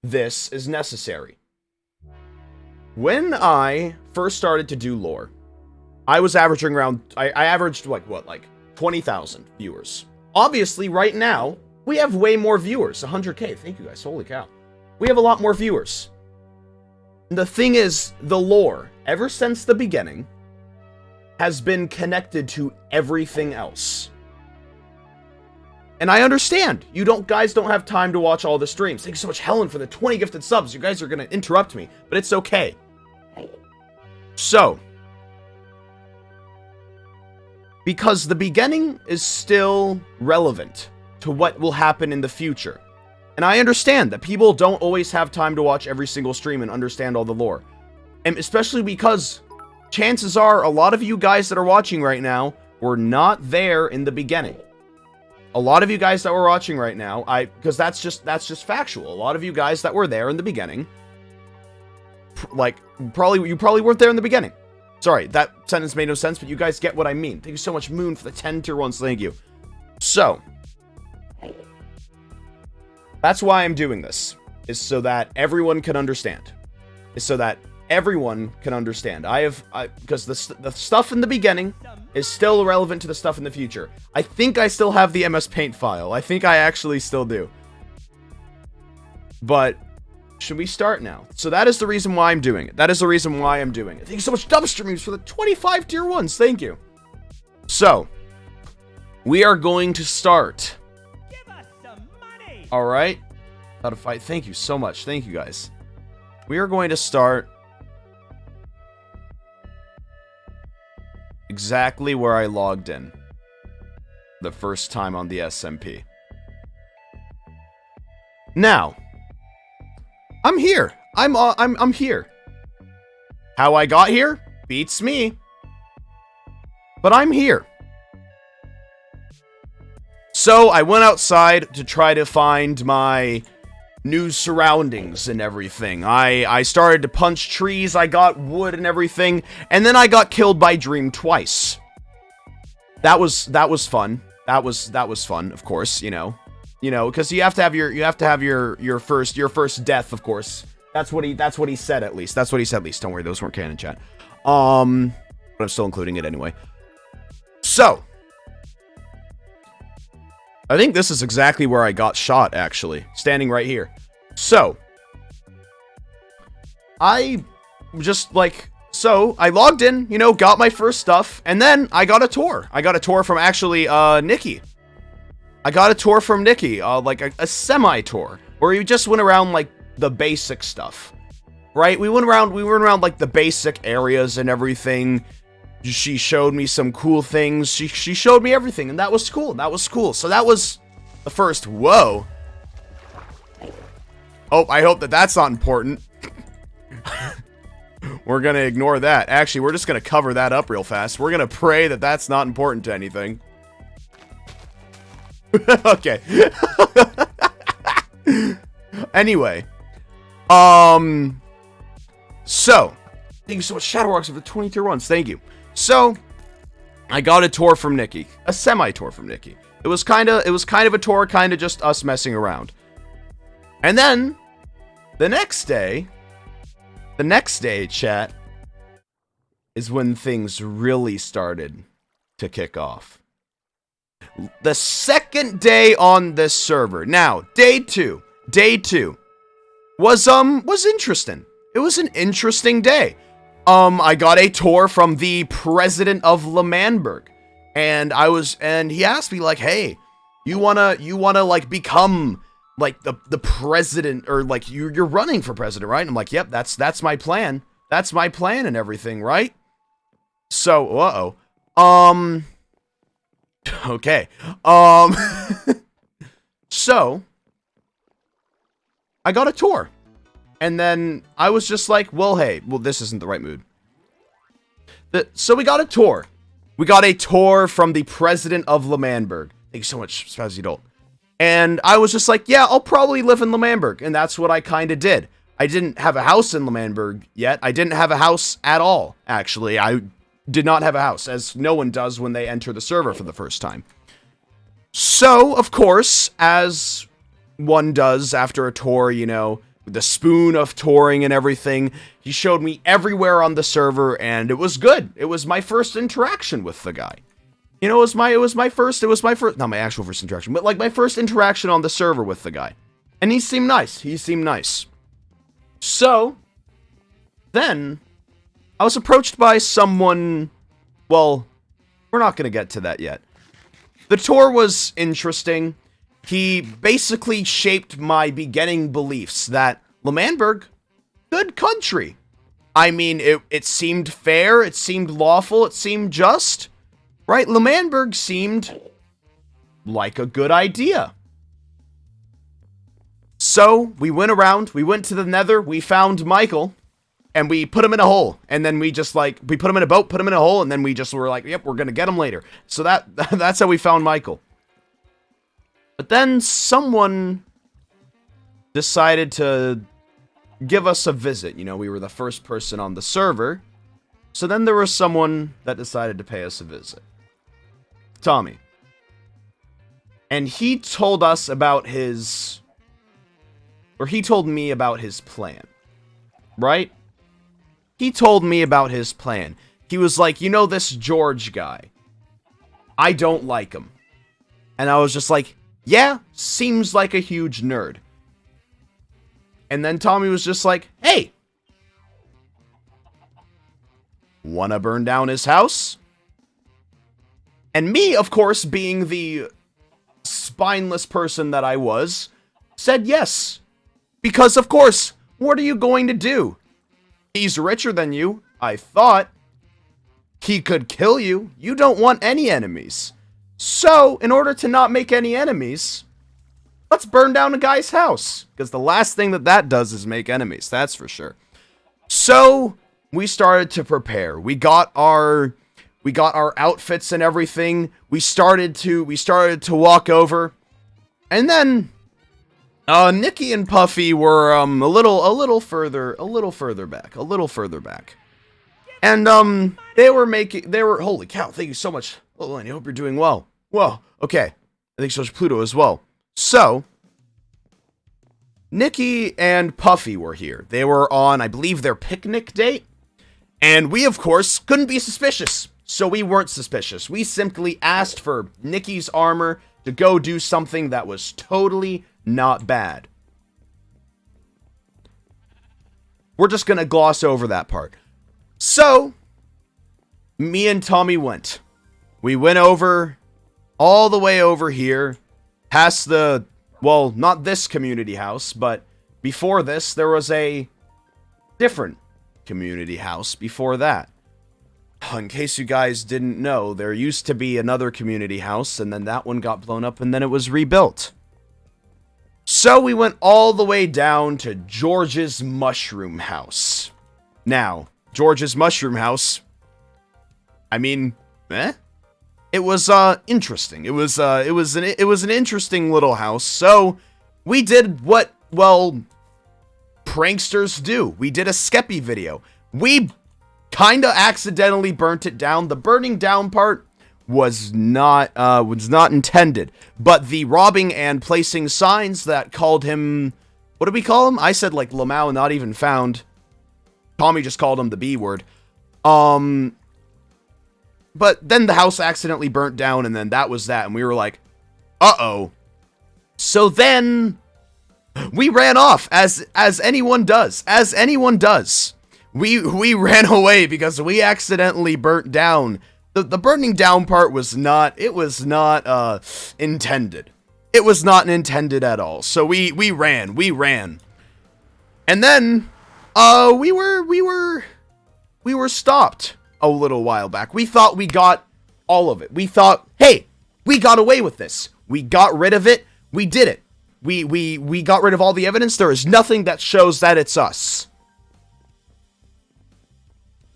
this is necessary. When I first started to do lore, I was averaging around, I averaged like 20,000 viewers. Obviously, right now, we have way more viewers, 100K, thank you guys, holy cow. We have a lot more viewers. The thing is, the lore, ever since the beginning, has been connected to everything else. And I understand, guys don't have time to watch all the streams. Thank you so much, Helen, for the 20 gifted subs. You guys are gonna interrupt me, but it's okay. So, because the beginning is still relevant to what will happen in the future. And I understand that people don't always have time to watch every single stream and understand all the lore. And especially because chances are a lot of you guys that are watching right now were not there in the beginning. A lot of you guys that were watching right now, because that's just factual. A lot of you guys that were there in the beginning, you probably weren't there in the beginning. Sorry, that sentence made no sense, but you guys get what I mean. Thank you so much, Moon, for the 10 tier 1s. Thank you. So, that's why I'm doing this, is so that everyone can understand. Because the stuff in the beginning is still relevant to the stuff in the future. I think I still have the MS Paint file. I think I actually still do. But should we start now? So that is the reason why I'm doing it. Thank you so much, Dumpster Memes, for the 25 tier 1s. Thank you. So, we are going to start. Give us some money. All right. How to fight. Thank you so much. Thank you, guys. We are going to start exactly where I logged in the first time on the SMP. Now, I'm here. I'm here. How I got here beats me, but I'm here. So I went outside to try to find my new surroundings and everything. I started to punch trees, I got wood and everything, and then I got killed by Dream twice. That was fun. That was fun, of course, you know, because you have to have your first death, of course. That's what he said at least. Don't worry, those weren't canon, chat. But I'm still including it anyway. So, I think this is exactly where I got shot, actually. Standing right here. So, I logged in, got my first stuff, and then I got a tour. I got a tour from, actually, Nikki. I got a tour from Nikki, like a semi-tour, where we just went around, like, the basic stuff. Right? We went around, like, the basic areas and everything. She showed me some cool things. She showed me everything, and that was cool. So that was the first. Whoa. Oh, I hope that's not important. We're gonna ignore that. Actually, we're just gonna cover that up real fast. We're gonna pray that that's not important to anything. Okay. Anyway. So. Thank you so much, Shadowrocks, for the 20 tier 1s. Thank you. So, I got a tour from Nikki. A semi-tour from Nikki. It was kind of a tour, kind of just us messing around. And then, the next day, chat, is when things really started to kick off. The second day on this server. Now, day two was interesting. It was an interesting day. I got a tour from the president of Lemanberg, and he asked me, like, hey, you wanna like become like the president, or like you're running for president, right? And I'm like, yep, that's my plan. That's my plan and everything, right? So, okay. So, I got a tour. And then I was just like, well, hey, this isn't the right mood. So we got a tour. We got a tour from the president of Lemanberg. Thank you so much, Spazzy Dolt. And I was just like, yeah, I'll probably live in Lemanberg. And that's what I kind of did. I didn't have a house in Lemanberg yet. I didn't have a house at all, actually. I did not have a house, as no one does when they enter the server for the first time. So, of course, as one does after a tour, the spoon of touring and everything. He showed me everywhere on the server, and it was good. It was my first interaction with the guy. You know, it was my first, not my actual first interaction, but like my first interaction on the server with the guy. And he seemed nice. So, then, I was approached by someone, well, we're not going to get to that yet. The tour was interesting. He basically shaped my beginning beliefs that L'Manberg, good country. I mean, it seemed fair, it seemed lawful, it seemed just. Right? L'Manberg seemed like a good idea. So, we went around, we went to the Nether, we found Michael, and we put him in a hole. And then we just we put him in a boat, put him in a hole, and then we just were like, yep, we're gonna get him later. So that's how we found Michael. But then someone decided to give us a visit. You know, we were the first person on the server. So then there was someone that decided to pay us a visit. Tommy. And he told us about his... Or he told me about his plan. Right? He told me about his plan. He was like, you know this George guy? I don't like him. And I was just like, yeah, seems like a huge nerd. And then Tommy was just like, hey! Wanna burn down his house? And me, of course, being the spineless person that I was, said yes. Because, of course, what are you going to do? He's richer than you, I thought. He could kill you. You don't want any enemies. So, in order to not make any enemies, let's burn down a guy's house. Because the last thing that does is make enemies, that's for sure. So, we started to prepare. We got our outfits and everything. We started to walk over. And then Nikki and Puffy were a little further back. And they were holy cow, thank you so much. Oh, and I hope you're doing well. Whoa, okay. I think so is Pluto as well. So, Nikki and Puffy were here. They were on, I believe, their picnic date. And we, of course, couldn't be suspicious. So we weren't suspicious. We simply asked for Nikki's armor to go do something that was totally not bad. We're just gonna gloss over that part. So, me and Tommy went. We went over, all the way over here, past the, well, not this community house, but before this, there was a different community house before that. In case you guys didn't know, there used to be another community house, and then that one got blown up, and then it was rebuilt. So we went all the way down to George's Mushroom House. Now, George's Mushroom House, I mean, it was interesting. It was an interesting little house. So we did what, well, pranksters do. We did a Skeppy video. We kinda accidentally burnt it down. The burning down part was not intended, but the robbing and placing signs that called him, what did we call him? I said like Lamau, not even found. Tommy just called him the B word. But then the house accidentally burnt down, and then that was that, and we were like, uh-oh. So then we ran off, as anyone does. We ran away because we accidentally burnt down. The burning down part was not, intended. It was not intended at all. So we ran. And then, we were stopped a little while back. We thought we got all of it. We thought, hey, we got away with this. We got rid of it. We did it. We got rid of all the evidence. There is nothing that shows that it's us.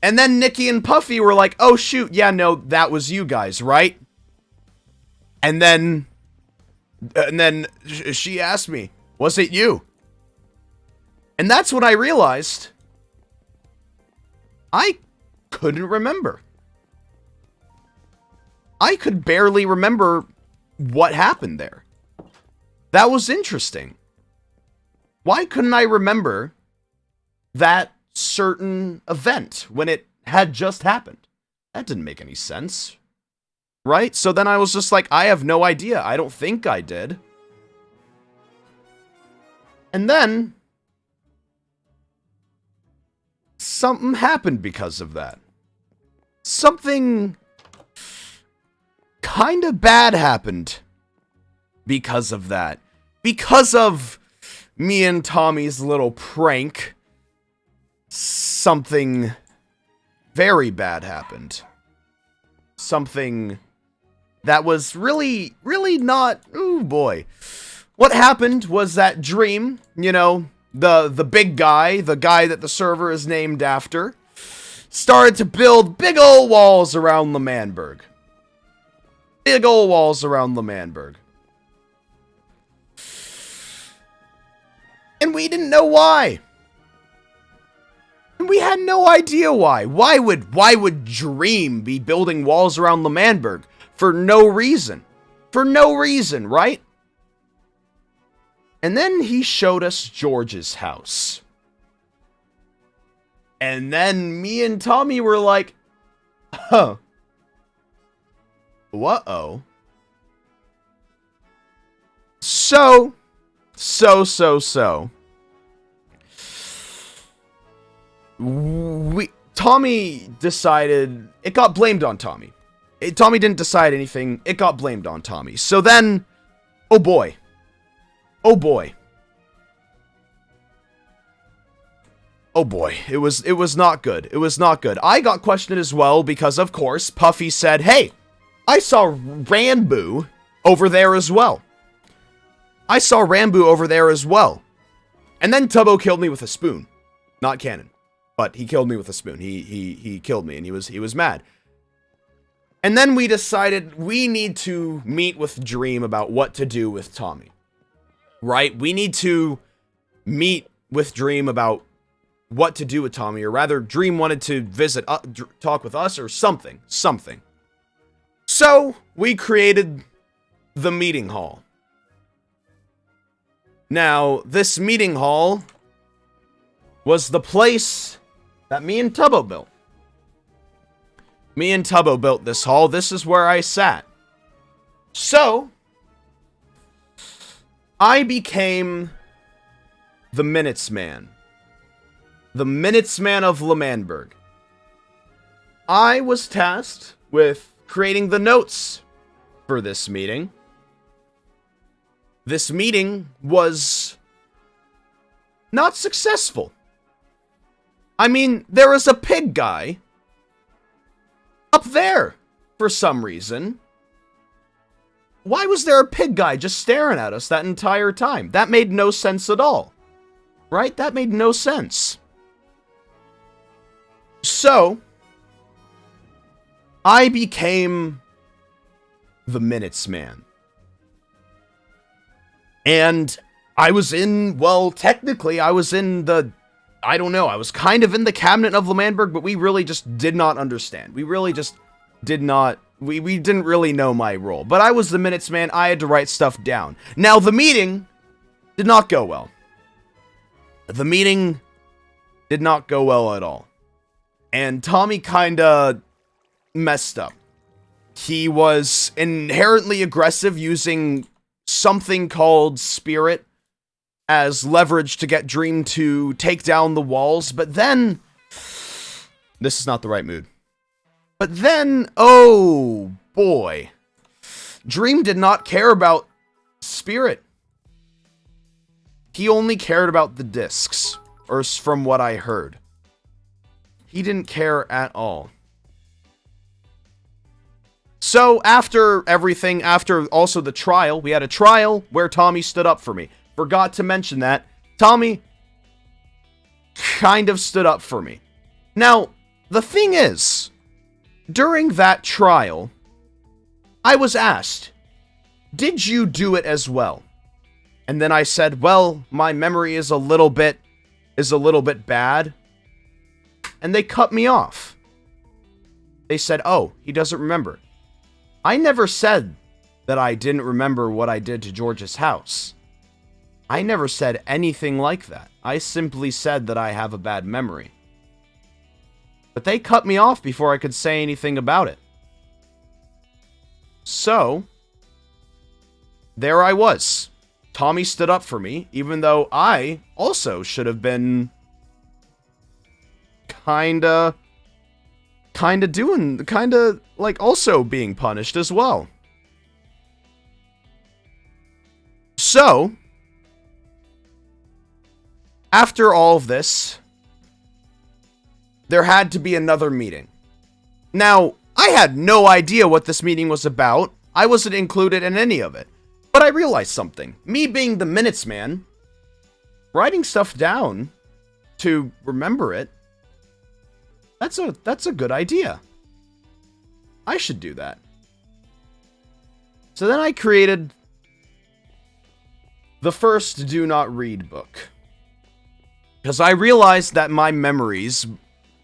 And then Nikki and Puffy were like, oh shoot, yeah, no, that was you guys, right? And then she asked me, was it you? And that's when I realized I couldn't remember. I could barely remember what happened there. That was interesting. Why couldn't I remember that certain event when it had just happened? That didn't make any sense. Right? So then I was just like, I have no idea. I don't think I did. And then something happened because of that. Something kind of bad happened because of that. Because of me and Tommy's little prank, something very bad happened. Something that was really, really not... Ooh, boy. What happened was that Dream, you know, the big guy, the guy that the server is named after, started to build big ol' walls around L'Manberg. Big ol' walls around L'Manberg. And we didn't know why. And we had no idea why. Why would Dream be building walls around L'Manberg? For no reason. For no reason, right? And then he showed us George's house. And then me and Tommy were like, huh. What-oh. So. Tommy decided, it got blamed on Tommy. Tommy didn't decide anything, it got blamed on Tommy. So then, oh boy. Oh boy. Oh boy, it was not good. It was not good. I got questioned as well because, of course, Puffy said, hey, I saw Ranboo over there as well. I saw Ranboo over there as well. And then Tubbo killed me with a spoon. Not canon. But he killed me with a spoon. He killed me and he was mad. And then we decided we need to meet with Dream about what to do with Tommy. Right? We need to meet with Dream about what to do with Tommy, or rather, Dream wanted to visit, talk with us, or something. So, we created the meeting hall. Now, this meeting hall was the place that me and Tubbo built. Me and Tubbo built this hall. This is where I sat. So, I became the Minutes Man. The Minutes Man of L'Manberg. I was tasked with creating the notes for this meeting. This meeting was not successful. I mean, there was a pig guy up there for some reason. Why was there a pig guy just staring at us that entire time? That made no sense at all. Right? That made no sense. So, I became the Minutes Man. And I was in, well, technically, I was in the, I don't know, I was kind of in the cabinet of L'Manberg, but we really just did not understand. We really just did not, we didn't really know my role. But I was the Minutes Man, I had to write stuff down. Now, the meeting did not go well. The meeting did not go well at all. And Tommy kinda messed up. He was inherently aggressive, using something called Spirit as leverage to get Dream to take down the walls, but then... This is not the right mood. But then, oh boy. Dream did not care about Spirit. He only cared about the discs, or from what I heard. He didn't care at all. So, after everything, after also the trial, we had a trial where Tommy stood up for me. Forgot to mention that. Tommy kind of stood up for me. Now, the thing is, during that trial, I was asked, did you do it as well? And then I said, well, my memory is a little bit bad. And they cut me off. They said, oh, he doesn't remember. I never said that I didn't remember what I did to George's house. I never said anything like that. I simply said that I have a bad memory. But they cut me off before I could say anything about it. So, there I was. Tommy stood up for me, even though I also should have been kinda like also being punished as well. So, after all of this, there had to be another meeting. Now, I had no idea what this meeting was about. I wasn't included in any of it. But I realized something. Me being the minutes man, writing stuff down to remember it, that's a good idea. I should do that. So then I created the first Do Not Read book. Because I realized that my memories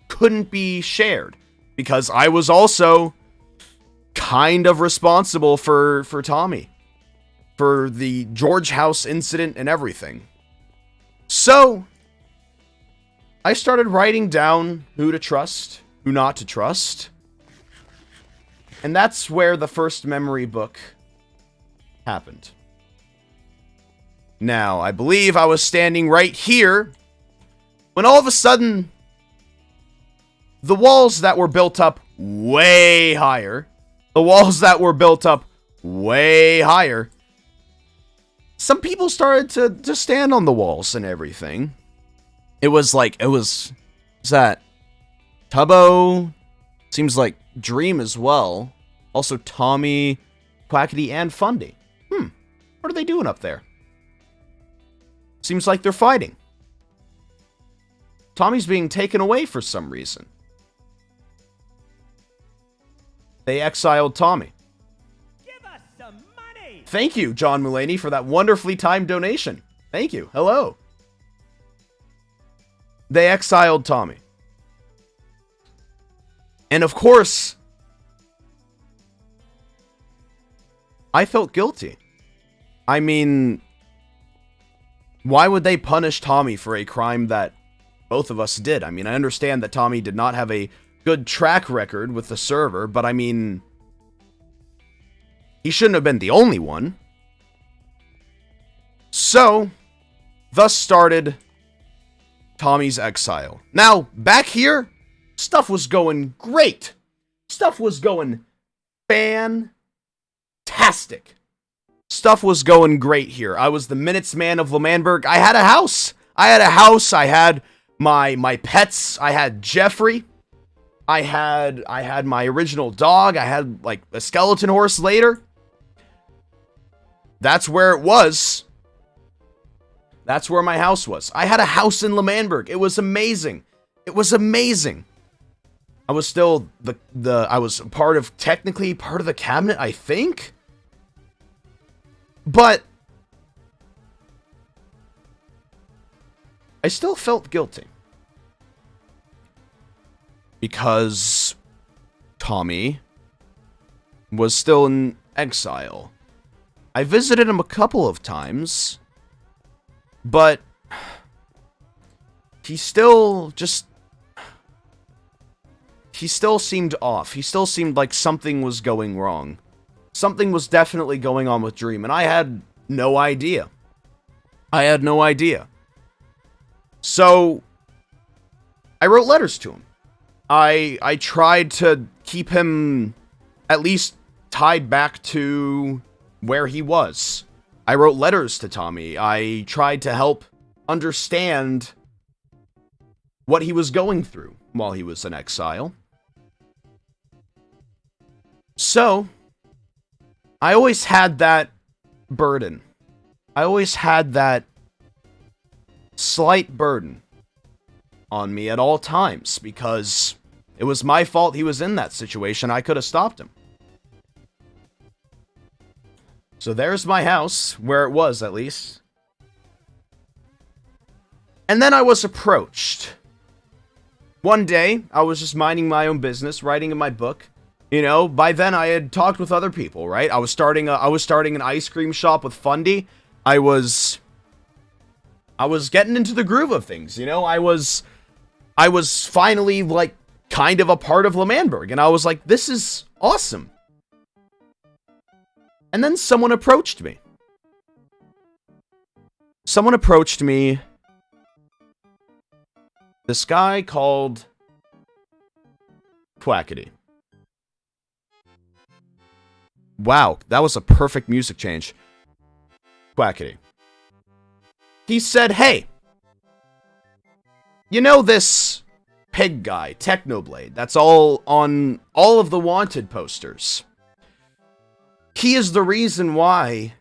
couldn't be shared. Because I was also kind of responsible for Tommy. For the George House incident and everything. So, I started writing down who to trust, who not to trust. And that's where the first memory book happened. Now, I believe I was standing right here when all of a sudden, the walls that were built up way higher, some people started to stand on the walls and everything. It was that Tubbo, seems like Dream as well. Also Tommy, Quackity, and Fundy. What are they doing up there? Seems like they're fighting. Tommy's being taken away for some reason. They exiled Tommy. Give us some money. Thank you, John Mulaney, for that wonderfully timed donation. Thank you. Hello. They exiled Tommy. And of course, I felt guilty. I mean, why would they punish Tommy for a crime that both of us did? I mean, I understand that Tommy did not have a good track record with the server, but I mean, he shouldn't have been the only one. So, thus started Tommy's exile. Now, back here, stuff was going great. Stuff was going fantastic. Stuff was going great here. I was the minutes man of Lemanberg. I had a house. I had my pets. I had Jeffrey. I had my original dog. I had like a skeleton horse later. That's where it was. That's where my house was. I had a house in Lemanberg. It was amazing. It was amazing. I was still I was technically part of the cabinet, I think. But I still felt guilty. Because Tommy was still in exile. I visited him a couple of times, but he still seemed off. He still seemed like something was going wrong. Something was definitely going on with Dream, and I had no idea. So, I wrote letters to him. I tried to keep him at least tied back to where he was. I wrote letters to Tommy. I tried to help understand what he was going through while he was in exile. So, I always had that burden. I always had that slight burden on me at all times because it was my fault he was in that situation. I could have stopped him. So there's my house, where it was at least. And then I was approached. One day, I was just minding my own business, writing in my book. You know, by then I had talked with other people, right? I was starting an ice cream shop with Fundy. I was I was getting into the groove of things, you know? I was finally, like, kind of a part of L'Manberg, and I was like, this is awesome. And then someone approached me. This guy called Quackity. Wow, that was a perfect music change. Quackity. He said, hey, you know this pig guy, Technoblade, that's all on all of the wanted posters. He is the reason why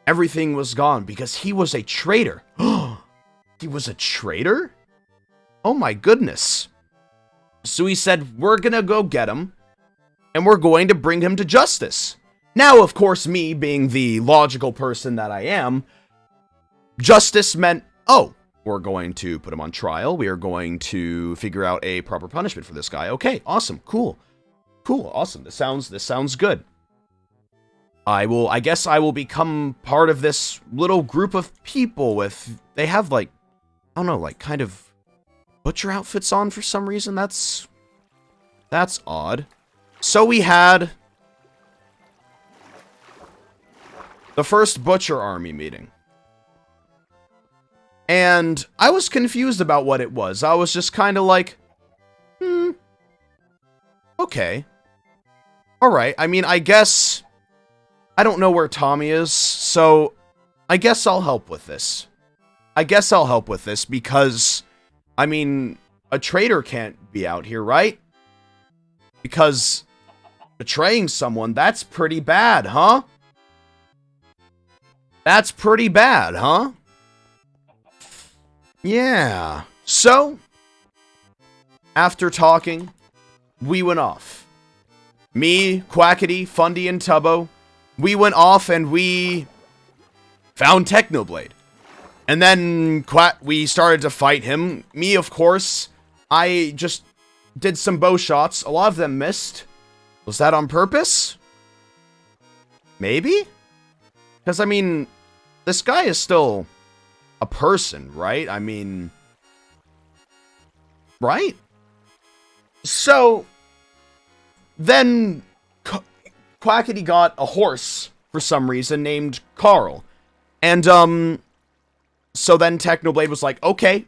everything was gone, because he was a traitor. He was a traitor? Oh my goodness. So he said, we're gonna go get him, and we're going to bring him to justice. Now, of course, me being the logical person that I am, justice meant, oh, we're going to put him on trial. We are going to figure out a proper punishment for this guy. Okay, awesome, cool, awesome. This sounds good. I guess I will become part of this little group of people with, they have like, I don't know, like kind of butcher outfits on for some reason. That's odd. So we had the first butcher army meeting. And I was confused about what it was. I was just kind of like, okay. Alright, I mean, I guess I don't know where Tommy is, so I guess I'll help with this. Because, I mean, a traitor can't be out here, right? Because betraying someone, that's pretty bad, huh? Yeah. So, after talking, we went off. Me, Quackity, Fundy, and Tubbo, we went off and we found Technoblade. And then we started to fight him. Me, of course, I just did some bow shots. A lot of them missed. Was that on purpose? Maybe? Because, I mean, this guy is still a person, right? I mean, right? So, then Quackity got a horse for some reason named Carl. And, so then Technoblade was like, okay,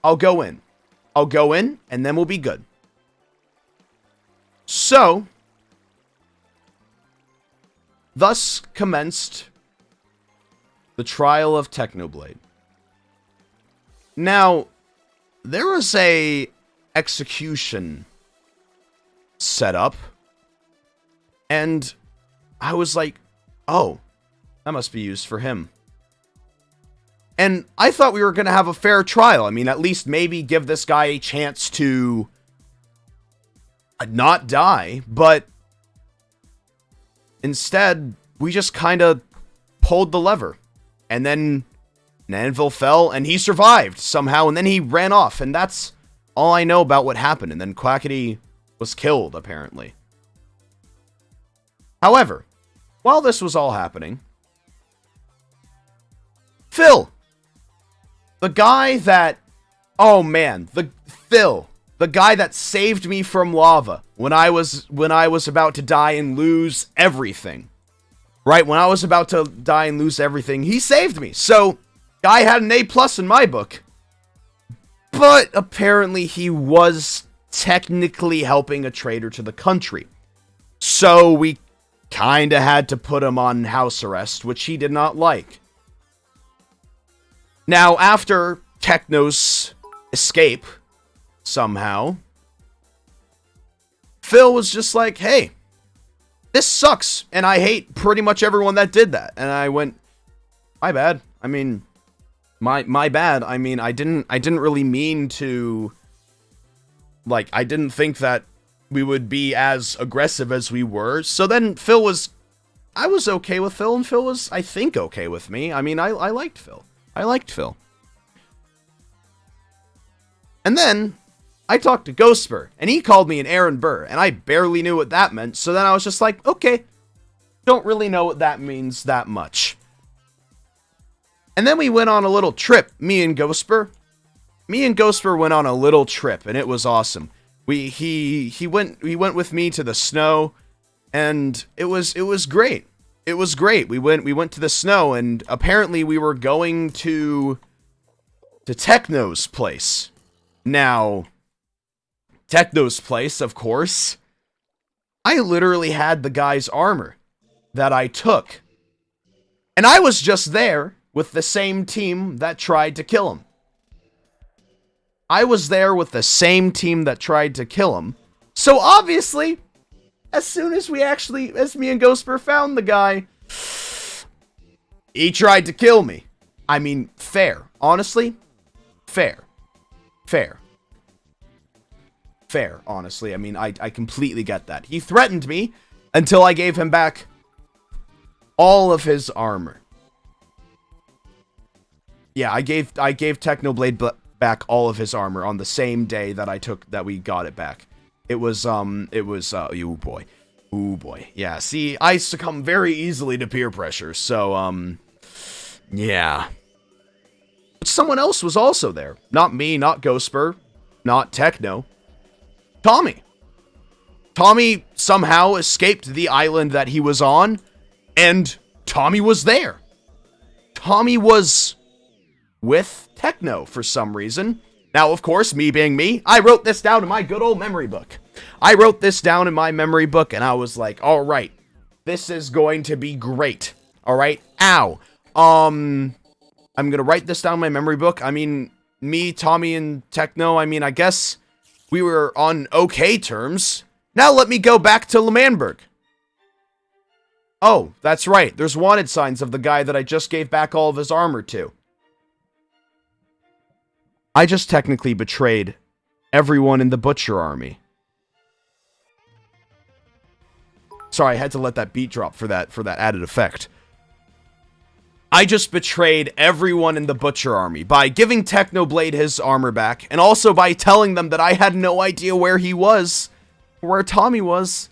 I'll go in, and then we'll be good. So, thus commenced the trial of Technoblade. Now, there was a execution set up, and I was like, oh, that must be used for him. And I thought we were going to have a fair trial. I mean, at least maybe give this guy a chance to not die, but instead, we just kind of pulled the lever. And then Nanville fell, and he survived somehow, and then he ran off, and that's all I know about what happened. And then Quackity was killed, apparently. However, while this was all happening, Phil, the guy that, oh man, the guy that saved me from lava when I was about to die and lose everything. Right, when I was about to die and lose everything, he saved me. So, guy had an A+ in my book. But apparently he was technically helping a traitor to the country. So we kinda had to put him on house arrest, which he did not like. Now, after Techno's escape, somehow, Phil was just like, hey, this sucks, and I hate pretty much everyone that did that. And I went, my bad. I mean, my bad. I mean, I didn't really mean to, like, I didn't think that we would be as aggressive as we were. So then I was okay with Phil, and Phil was, I think, okay with me. I mean, I liked Phil. And then I talked to Ghostbur, and he called me an Aaron Burr, and I barely knew what that meant, so then I was just like, okay, don't really know what that means that much. And then we went on a little trip, me and Ghostper. Me and Ghostper went on a little trip, and it was awesome. He went with me to the snow, and it was great. It was great. We went to the snow, and apparently we were going to Techno's place. Now, Techno's place, of course, I literally had the guy's armor that I took. And I was just there with the same team that tried to kill him. I was there with the same team that tried to kill him. So obviously, as soon as me and Ghostper found the guy, he tried to kill me. I mean, fair. Honestly, fair. Fair. Fair, honestly. I mean, I completely get that. He threatened me until I gave him back all of his armor. Yeah, I gave Technoblade back all of his armor on the same day that we got it back. It was ooh boy. Yeah, see, I succumb very easily to peer pressure, so, yeah. But someone else was also there. Not me, not Ghostper, not Techno. Tommy. Tommy somehow escaped the island that he was on, and Tommy was there. Tommy was with Techno for some reason. Now, of course, me being me, I wrote this down in my good old memory book. I wrote this down in my memory book, and I was like, all right, this is going to be great. All right, ow. I'm gonna write this down in my memory book. I mean, me, Tommy, and Techno, I mean, I guess we were on okay terms. Now let me go back to L'Manberg. Oh, that's right. There's wanted signs of the guy that I just gave back all of his armor to. I just technically betrayed everyone in the Butcher Army. Sorry, I had to let that beat drop for that added effect. I just betrayed everyone in the Butcher Army by giving Technoblade his armor back, and also by telling them that I had no idea where he was, where Tommy was.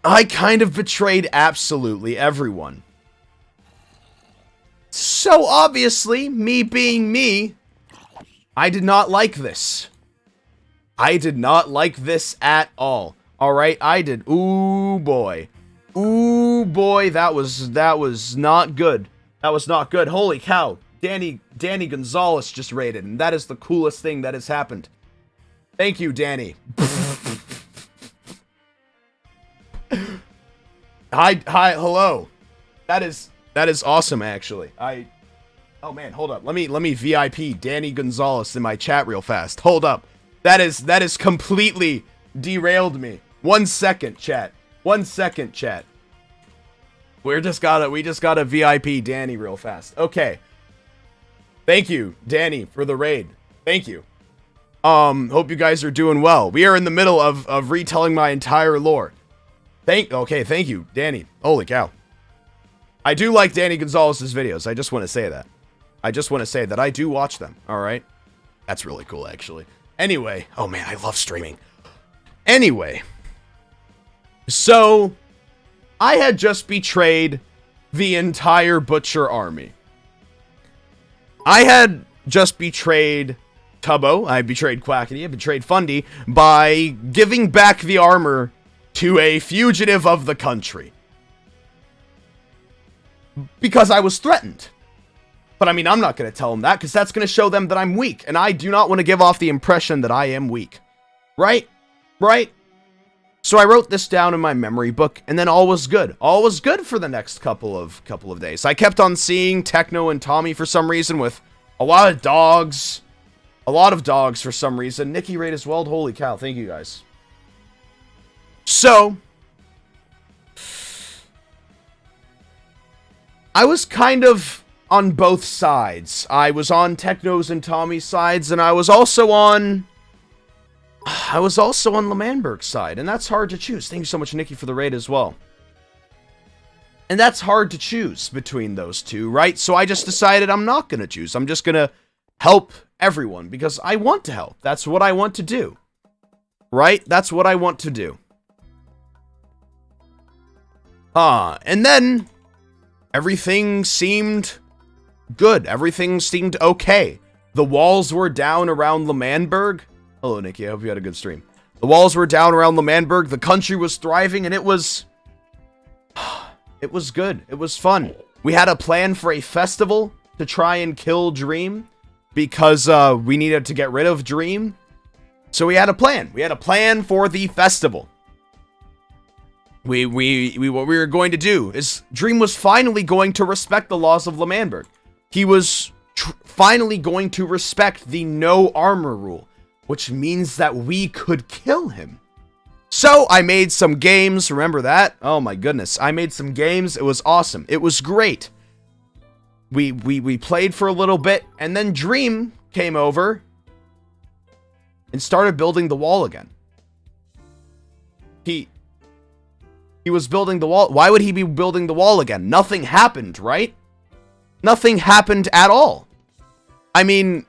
I kind of betrayed absolutely everyone. So obviously, me being me, I did not like this. I did not like this at all. Alright, I did. Ooh boy. Ooh boy, that was not good. That was not good. Holy cow. Danny Gonzalez just raided, and that is the coolest thing that has happened. Thank you, Danny. Hi, hello. That is awesome, actually. Oh man, hold up. Let me VIP Danny Gonzalez in my chat real fast. Hold up. That is completely derailed me. 1 second, chat. 1 second, chat. We just gotta VIP Danny real fast. Okay. Thank you, Danny, for the raid. Thank you. Hope you guys are doing well. We are in the middle of retelling my entire lore. Thank you, Danny. Holy cow. I do like Danny Gonzalez's videos. I just want to say that. I do watch them, alright? That's really cool, actually. Anyway. Oh, man, I love streaming. Anyway. So, I had just betrayed the entire Butcher Army. I had just betrayed Tubbo. I betrayed Quackity. I betrayed Fundy by giving back the armor to a fugitive of the country. Because I was threatened. But I mean, I'm not going to tell them that, because that's going to show them that I'm weak. And I do not want to give off the impression that I am weak. Right? Right? So I wrote this down in my memory book, and then all was good. All was good for the next couple of days. I kept on seeing Techno and Tommy for some reason with a lot of dogs. A lot of dogs for some reason. Nikki raid as well. Holy cow. Thank you guys. So, I was kind of on both sides. I was on Techno's and Tommy's sides, and I was also on L'Manberg's side, and that's hard to choose. Thank you so much, Nikki, for the raid as well. And that's hard to choose between those two, right? So I just decided I'm not going to choose. I'm just going to help everyone, because I want to help. That's what I want to do. Right? That's what I want to do. And then everything seemed good. Everything seemed okay. The walls were down around L'Manberg. Hello, Nikki. I hope you had a good stream. The walls were down around L'Manberg. The country was thriving, and it was... It was good. It was fun. We had a plan for a festival to try and kill Dream because we needed to get rid of Dream. So we had a plan. We had a plan for the festival. What we were going to do is Dream was finally going to respect the laws of L'Manberg. He was finally going to respect the no armor rule, which means that we could kill him. So I made some games. Remember that? Oh my goodness. I made some games. It was awesome. It was great. We played for a little bit, and then Dream came over and started building the wall again. He was building the wall. Why would he be building the wall again? Nothing happened, right? Nothing happened at all. I mean,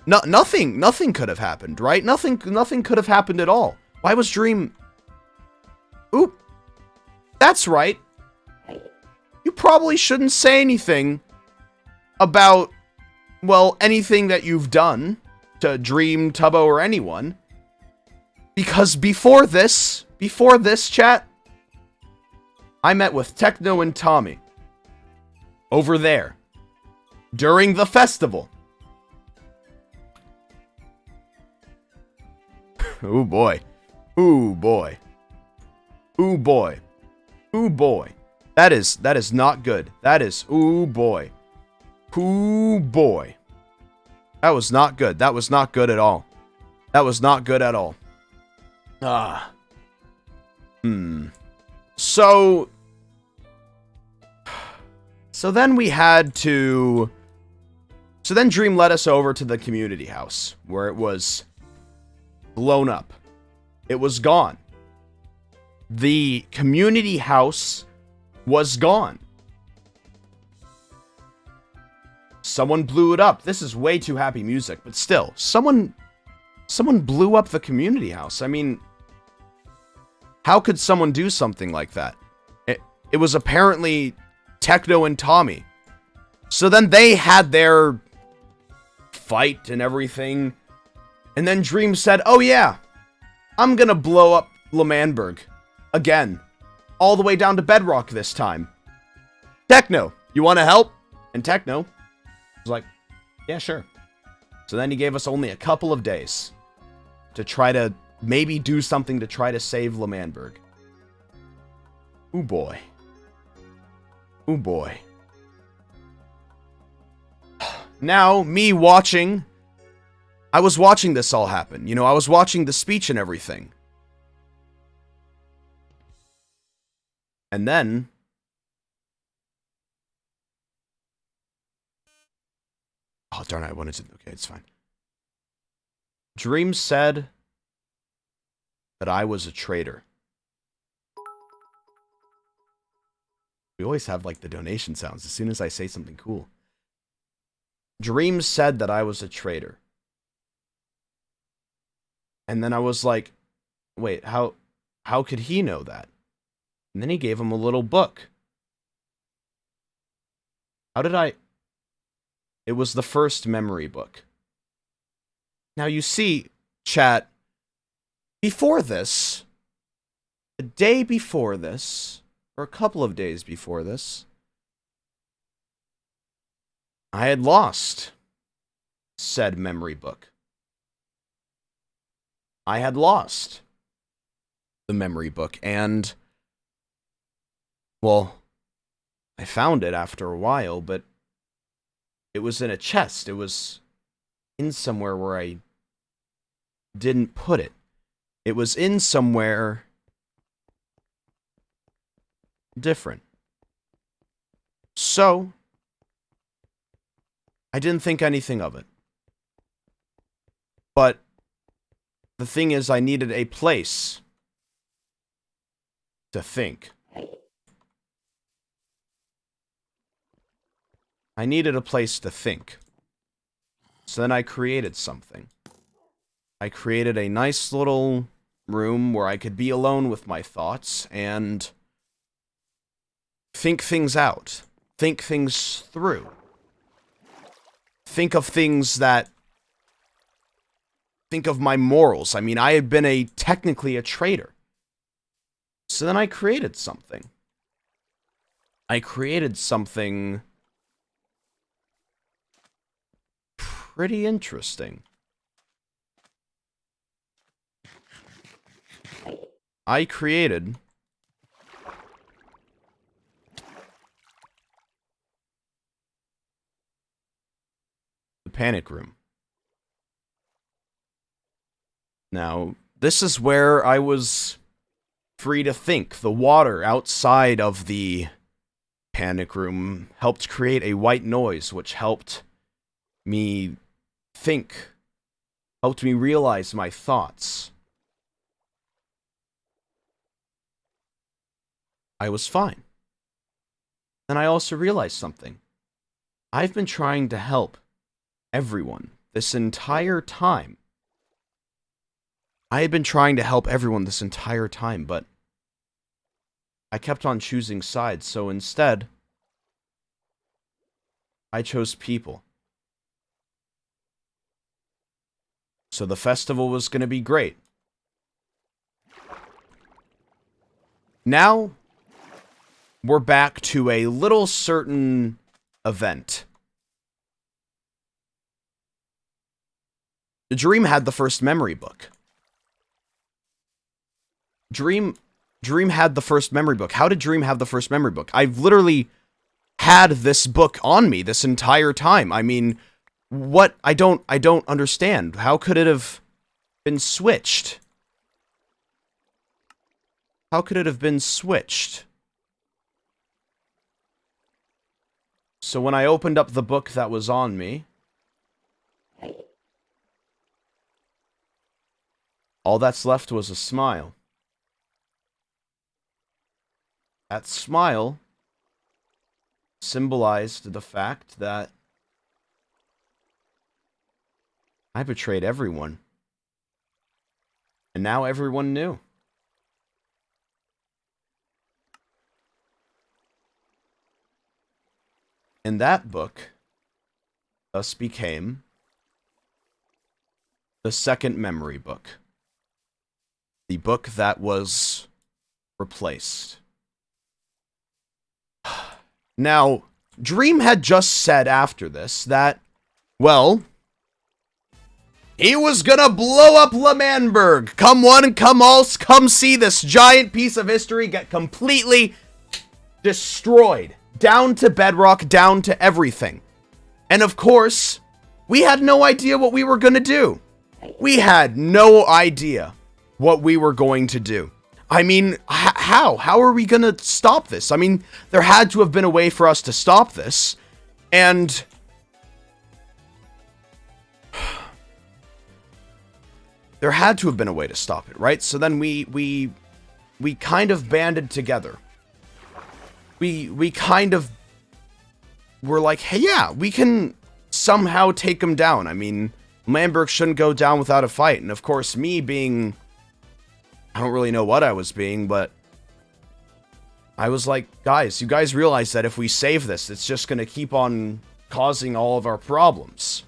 nothing could have happened, right? Nothing could have happened at all. Why was Dream... Oop. That's right. You probably shouldn't say anything about, well, anything that you've done to Dream, Tubbo, or anyone. Because before this, chat, I met with Techno and Tommy. Over there. During the festival. Oh boy. Ooh boy. Ooh boy. Ooh boy. That is not good. That is, ooh boy. Ooh boy. That was not good. That was not good at all. That was not good at all. So then we had to... So then Dream led us over to the community house, where it was blown up. It was gone. The community house was gone. Someone blew it up. This is way too happy music, but still, someone blew up the community house. I mean, how could someone do something like that? It was apparently Techno and Tommy. So then they had their fight and everything. And then Dream said, oh yeah, I'm gonna blow up L'Manberg. Again. All the way down to bedrock this time. Techno, you wanna help? And Techno was like, yeah, sure. So then he gave us only a couple of days to try to maybe do something to try to save L'Manberg. Ooh boy. Ooh boy. Now, me watching... I was watching this all happen. You know, I was watching the speech and everything. And then... Oh, darn it, I wanted to... Okay, it's fine. Dream said that I was a traitor. We always have, like, the donation sounds as soon as I say something cool. Dream said that I was a traitor. And then I was like, wait, how could he know that? And then he gave him a little book. How did I... It was the first memory book. Now you see, chat, before this, a day before this, or a couple of days before this, I had lost said memory book. I had lost the memory book, and, well, I found it after a while, but it was in a chest. It was in somewhere where I didn't put it. It was in somewhere different. So, I didn't think anything of it. But the thing is, I needed a place to think. I needed a place to think. So then I created something. I created a nice little room where I could be alone with my thoughts and think things out. Think things through. think of things that... think of my morals. I mean, I had been technically a traitor. So then I created something. I created something pretty interesting. I created the panic room. Now, this is where I was free to think. The water outside of the panic room helped create a white noise, which helped me think, helped me realize my thoughts. I was fine. And I also realized something. I've been trying to help everyone this entire time. I had been trying to help everyone this entire time, but I kept on choosing sides, so instead, I chose people. So the festival was going to be great. Now, we're back to a little certain event. Dream had the first memory book. Dream had the first memory book. How did Dream have the first memory book? I've literally had this book on me this entire time. I mean, what? I don't understand. How could it have been switched? How could it have been switched? So when I opened up the book that was on me, all that's left was a smile. That smile symbolized the fact that I betrayed everyone. And now everyone knew. And that book thus became the second memory book. The book that was replaced. Now, Dream had just said after this that, well, he was gonna blow up L'Manberg. Come one and come all, come see this giant piece of history get completely destroyed. Down to bedrock, down to everything. And of course, we had no idea what we were gonna do. We had no idea what we were going to do. I mean, how? How are we gonna stop this? I mean, there had to have been a way for us to stop this. And there had to have been a way to stop it, right? So then we kind of banded together. We kind of were like, hey, yeah, we can somehow take him down. I mean, L'Manberg shouldn't go down without a fight. And of course, me being, I don't really know what I was being, but I was like, guys, you guys realize that if we save this, it's just going to keep on causing all of our problems.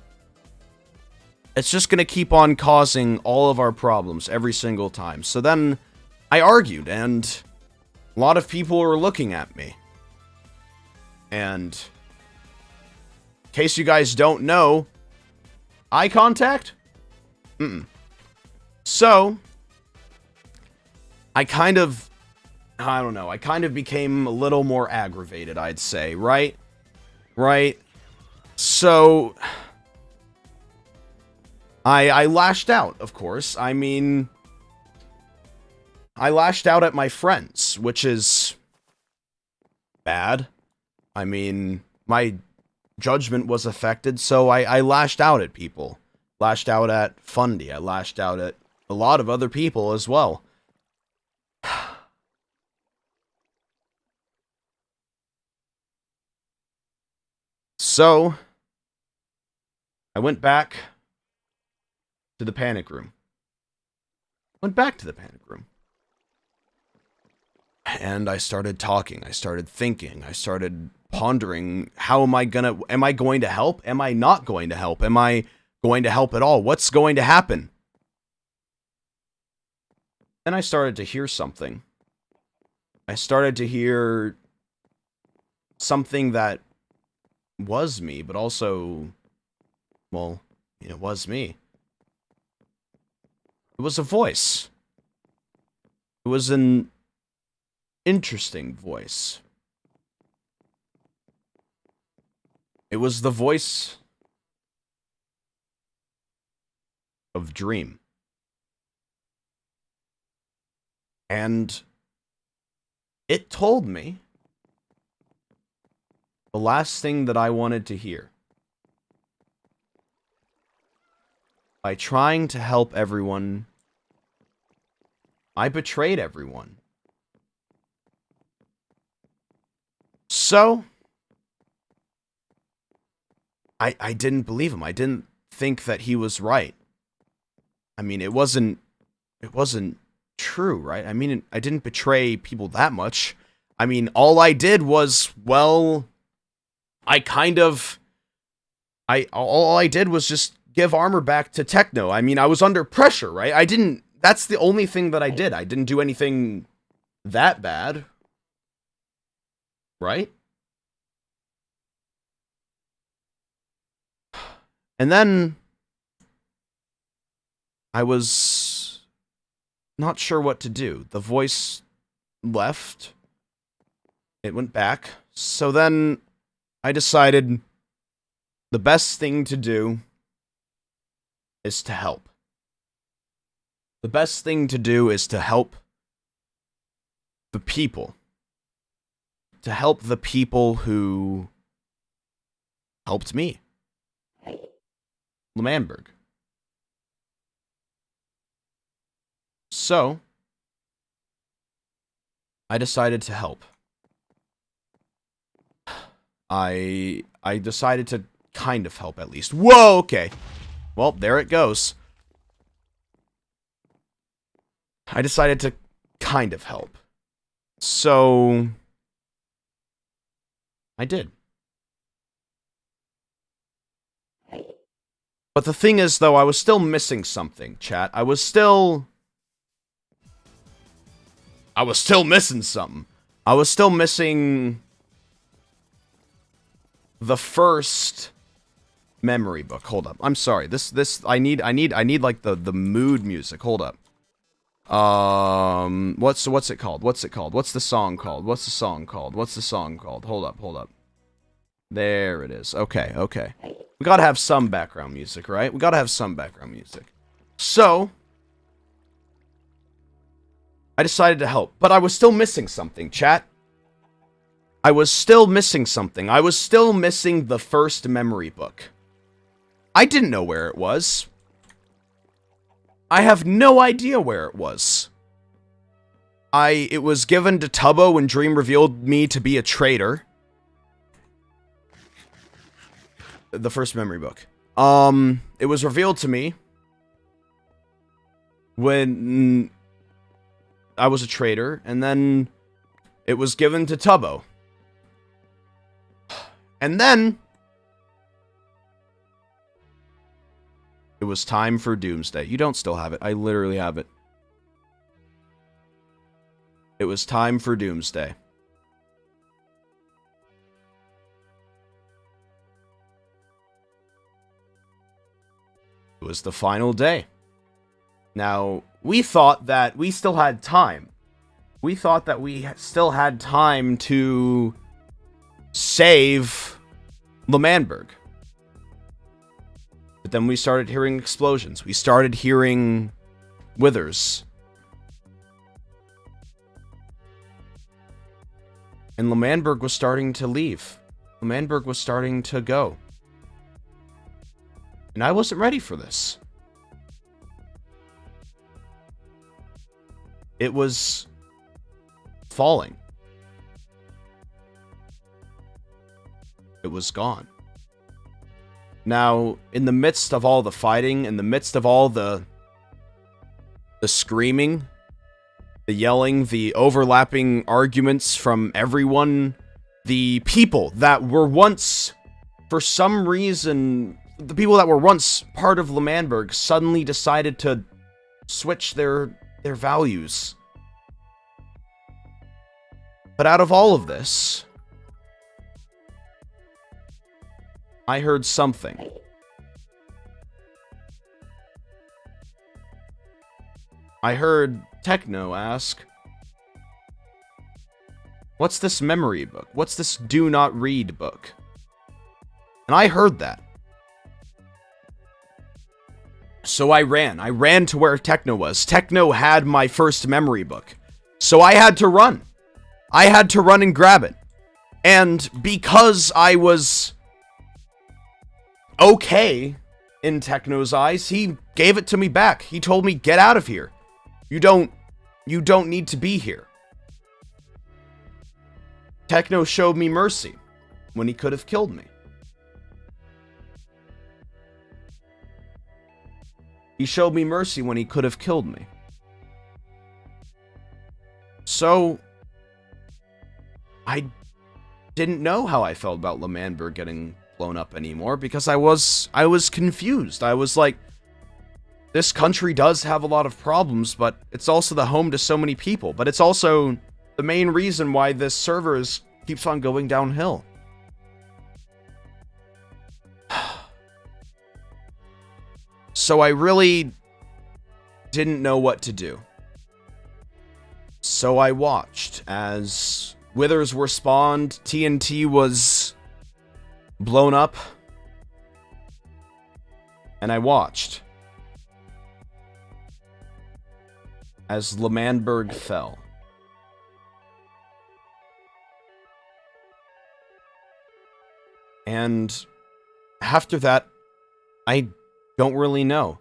It's just going to keep on causing all of our problems every single time. So then I argued, and a lot of people were looking at me. And in case you guys don't know, eye contact? So I kind of became a little more aggravated, I'd say, right? Right? So I lashed out, of course. I mean, I lashed out at my friends, which is bad. I mean, my judgment was affected, so I lashed out at people. Lashed out at Fundy. I lashed out at a lot of other people as well. So I went back to the panic room. And I started talking, I started thinking, I started pondering, am I going to help? Am I not going to help? Am I going to help at all? What's going to happen? Then I started to hear something. I started to hear something that was me, but also, well, it was me. It was a voice. It was an interesting voice. It was the voice of Dream. And it told me the last thing that I wanted to hear. By trying to help everyone, I betrayed everyone. So, I didn't believe him. I didn't think that he was right. I mean, it wasn't true, right? I mean, I didn't betray people that much. I mean, all I did was, well, all I did was just give armor back to Techno. I mean, I was under pressure, right? That's the only thing that I did. I didn't do anything that bad. Right? And then I was not sure what to do. The voice left. It went back. So then I decided the best thing to do is to help. The best thing to do is to help the people. To help the people who helped me. L'Manberg. So, I decided to help. I decided to kind of help at least. Whoa, okay. Well, there it goes. I decided to kind of help. So, I did. But the thing is, though, I was still missing something, chat. I was still missing something. I was still missing the first memory book. Hold up. I'm sorry. I need like the mood music. Hold up. What's it called? What's the song called? Hold up. There it is. Okay. We gotta have some background music, right? So, I decided to help, but I was still missing something, chat. I was still missing something. I was still missing the first memory book. I didn't know where it was. I have no idea where it was. It was given to Tubbo when Dream revealed me to be a traitor. The first memory book. It was revealed to me when I was a traitor, and then it was given to Tubbo. And then it was time for Doomsday. You don't still have it. I literally have it. It was time for Doomsday. It was the final day. Now, we thought that we still had time. We thought that we still had time to save L'Manberg. But then we started hearing explosions. We started hearing withers. And L'Manberg was starting to leave. L'Manberg was starting to go. And I wasn't ready for this. It was falling. It was gone. Now, in the midst of all the fighting, in the midst of all the screaming, The yelling, the overlapping arguments from everyone, the people that were once, for some reason, the people that were once part of L'Manberg suddenly decided to switch their values. But out of all of this, I heard something. I heard Techno ask, "What's this memory book? What's this do not read book?" And I heard that. So I ran to where Techno was. Techno had my first memory book. So I had to run. I had to run and grab it. And because I was okay in Techno's eyes, he gave it to me back. He told me, "Get out of here. You don't need to be here." Techno showed me mercy when he could have killed me. He showed me mercy when he could have killed me. So, I didn't know how I felt about L'Manberg getting blown up anymore, because I was confused. I was like, this country does have a lot of problems, but it's also the home to so many people. But it's also the main reason why this server keeps on going downhill. So I really didn't know what to do. So I watched as withers were spawned, TNT was blown up, and I watched as L'Manberg fell. And after that, I don't really know.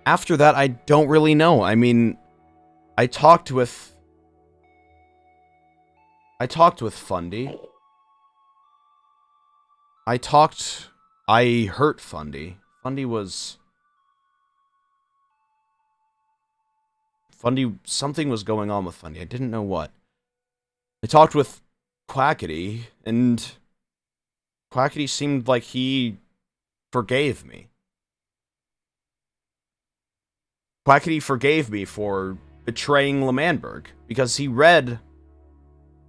After that, I don't really know. I mean, I talked with Fundy. I hurt Fundy. Something was going on with Fundy. I didn't know what. I talked with Quackity, and Quackity seemed like he forgave me. Quackity forgave me for betraying L'Manberg, because he read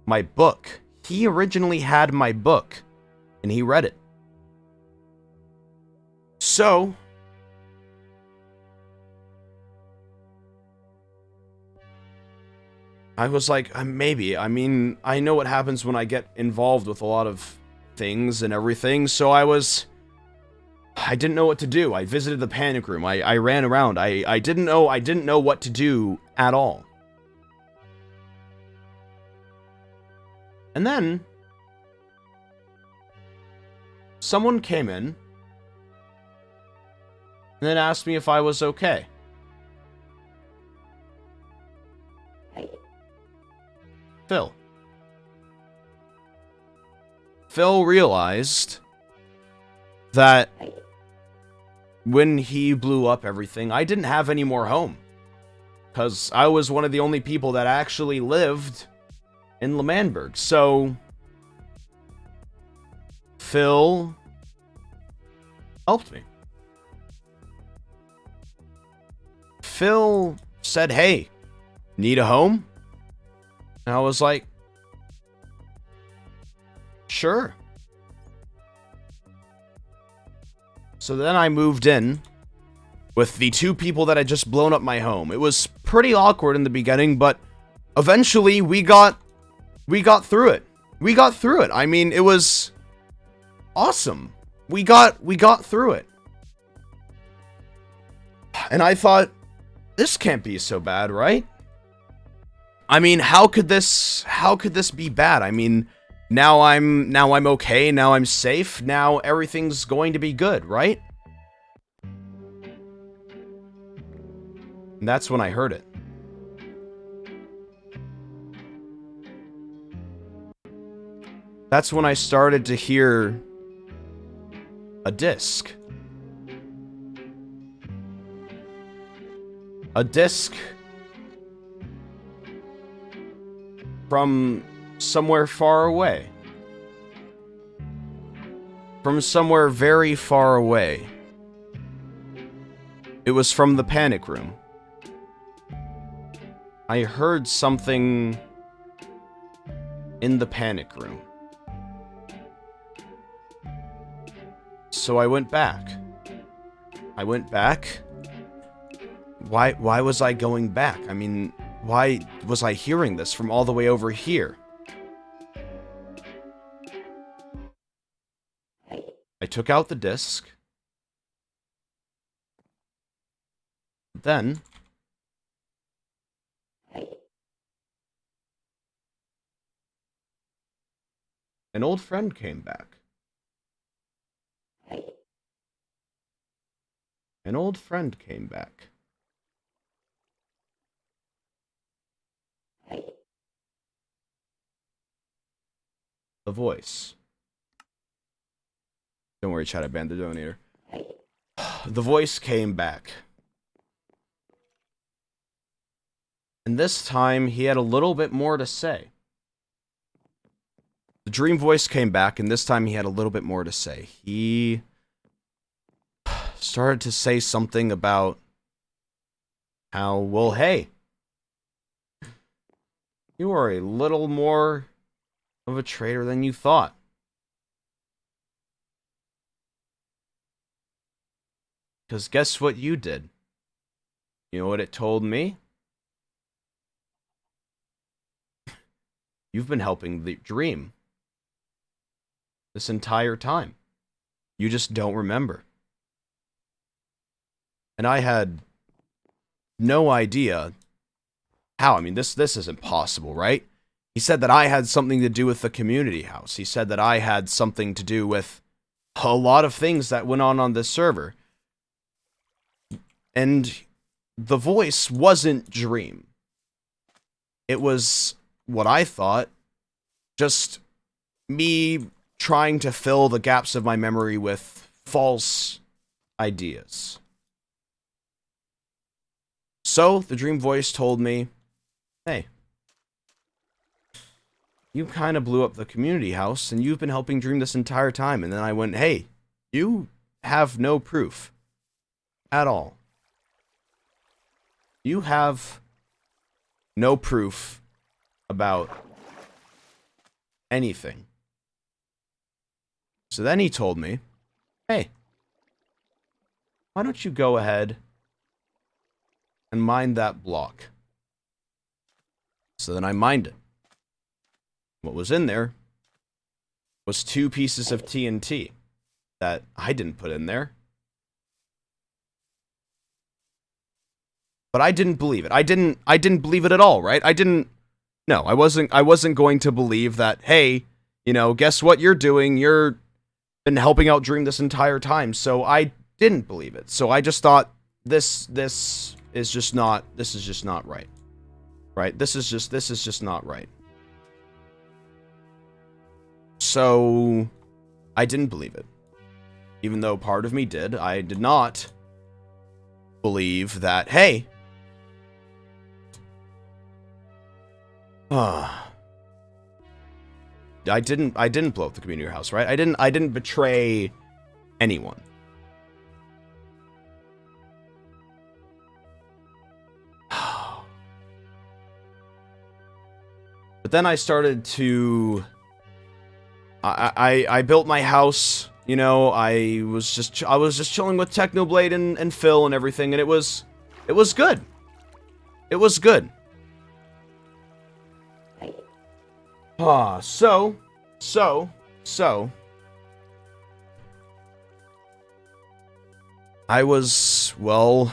my book. He originally had my book, and he read it. So, I was like, maybe. I mean, I know what happens when I get involved with a lot of things and everything, so I didn't know what to do. I visited the panic room. I ran around. I didn't know what to do at all. And then someone came in and then asked me if I was okay. Phil. Phil realized that when he blew up everything, I didn't have any more home. Because I was one of the only people that actually lived in L'Manberg. So, Phil helped me. Phil said, "Hey, need a home?" And I was like, "Sure." So then I moved in with the two people that had just blown up my home. It was pretty awkward in the beginning, but eventually we got through it. We got through it. I mean, it was awesome. We got through it. And I thought, this can't be so bad, right? I mean, how could this be bad? I mean, now I'm okay, now I'm safe, now everything's going to be good, right? And that's when I heard it. That's when I started to hear a disc. A disc from somewhere far away. From somewhere very far away. It was from the panic room. I heard something in the panic room. So I went back. Why was I going back? I mean, why was I hearing this from all the way over here? I took out the disc. Then an old friend came back. An old friend came back. The voice. Don't worry, chat, I banned the donator. The voice came back. And this time, he had a little bit more to say. The dream voice came back, and this time he had a little bit more to say. He started to say something about how, well, hey, you are a little more of a traitor than you thought. Because guess what you did? You know what it told me? You've been helping the dream this entire time. You just don't remember. And I had no idea how. I mean, this isn't possible, right? He said that I had something to do with the community house. He said that I had something to do with a lot of things that went on this server. And the voice wasn't Dream. It was what I thought, just me trying to fill the gaps of my memory with false ideas. So, the dream voice told me, hey, you kind of blew up the community house, and you've been helping Dream this entire time. And then I went, hey, you have no proof at all. You have no proof about anything. So then he told me, hey, why don't you go ahead and mine that block? So then I mined it. What was in there was 2 pieces of TNT that I didn't put in there. But I didn't believe it. I didn't believe it at all, right? I wasn't going to believe that, hey, you know, guess what you're doing? You're been helping out Dream this entire time. So I didn't believe it. So I just thought this is just not right. Right? This is just not right. So I didn't believe it. Even though part of me did, I did not believe that, hey, I didn't blow up the community house, right? I didn't betray anyone. But then I started to I built my house, you know, I was just chilling with Technoblade and Phil and everything, and it was good. It was good. So I was, well,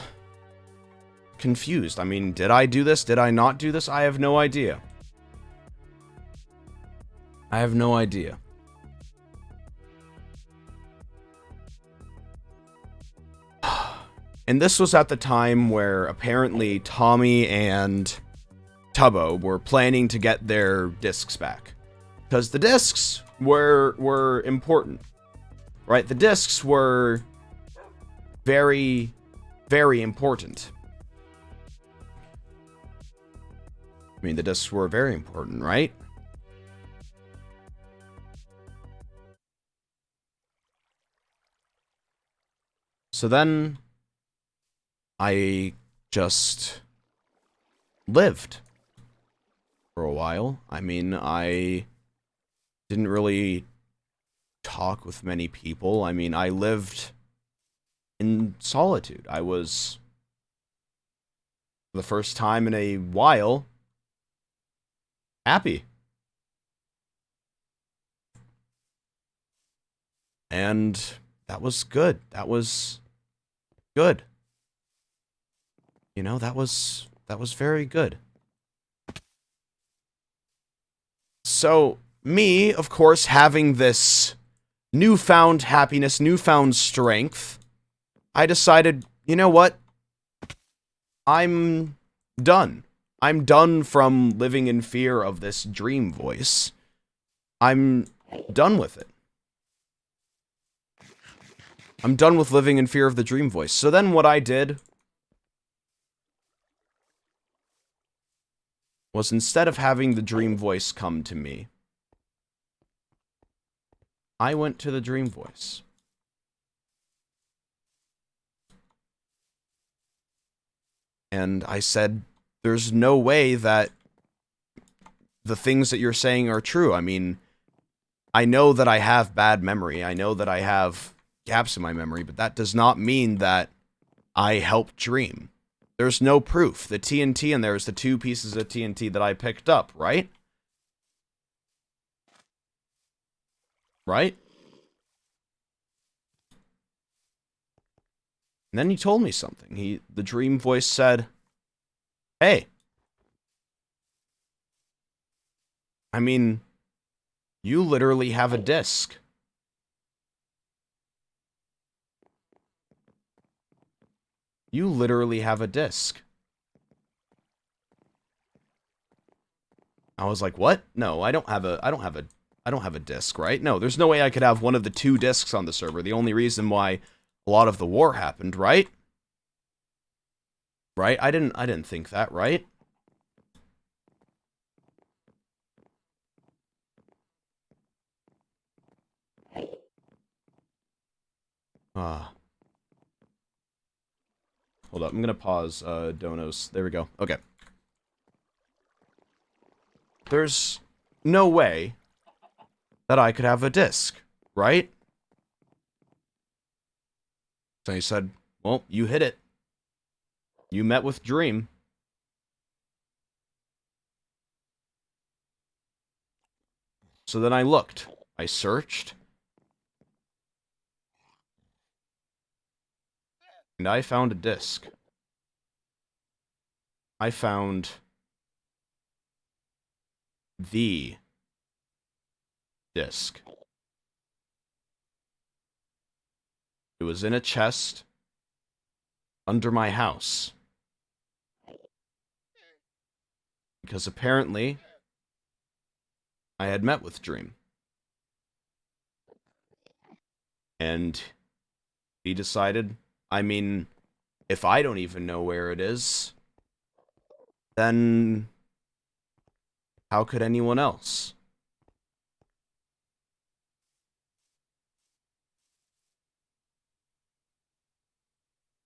confused. I mean, did I do this? Did I not do this? I have no idea. I have no idea. And this was at the time where apparently Tommy and Tubbo were planning to get their discs back. Because the discs were important. Right? The discs were very, very important. I mean, the discs were very important, right? So then I just lived for a while. I mean, I didn't really talk with many people. I mean, I lived in solitude. I was, for the first time in a while, happy. And that was good. That was good. You know, that was very good. So, me, of course, having this newfound happiness, newfound strength, I decided, you know what? I'm done. I'm done from living in fear of this dream voice. I'm done with it. I'm done with living in fear of the dream voice. So then what I did was, instead of having the dream voice come to me, I went to the dream voice. And I said, there's no way that the things that you're saying are true. I mean, I know that I have bad memory. I know that I have gaps in my memory, but that does not mean that I helped dream. There's no proof. The TNT in there is the 2 pieces of TNT that I picked up, right? Right? And then he told me something. The dream voice said, hey, I mean, you literally have a disc. You literally have a disc. I was like, what? No, I don't have a disc, right? No, there's no way I could have one of the 2 discs on the server. The only reason why a lot of the war happened, right? Right? I didn't think that, right? Hold up, I'm gonna pause, Donos. There we go. Okay. There's no way that I could have a disc, right? So he said, well, you hit it. You met with Dream. So then I looked. I searched. And I found a disc. I found the disc. It was in a chest under my house. Because apparently, I had met with Dream. And he decided, I mean, if I don't even know where it is, then how could anyone else?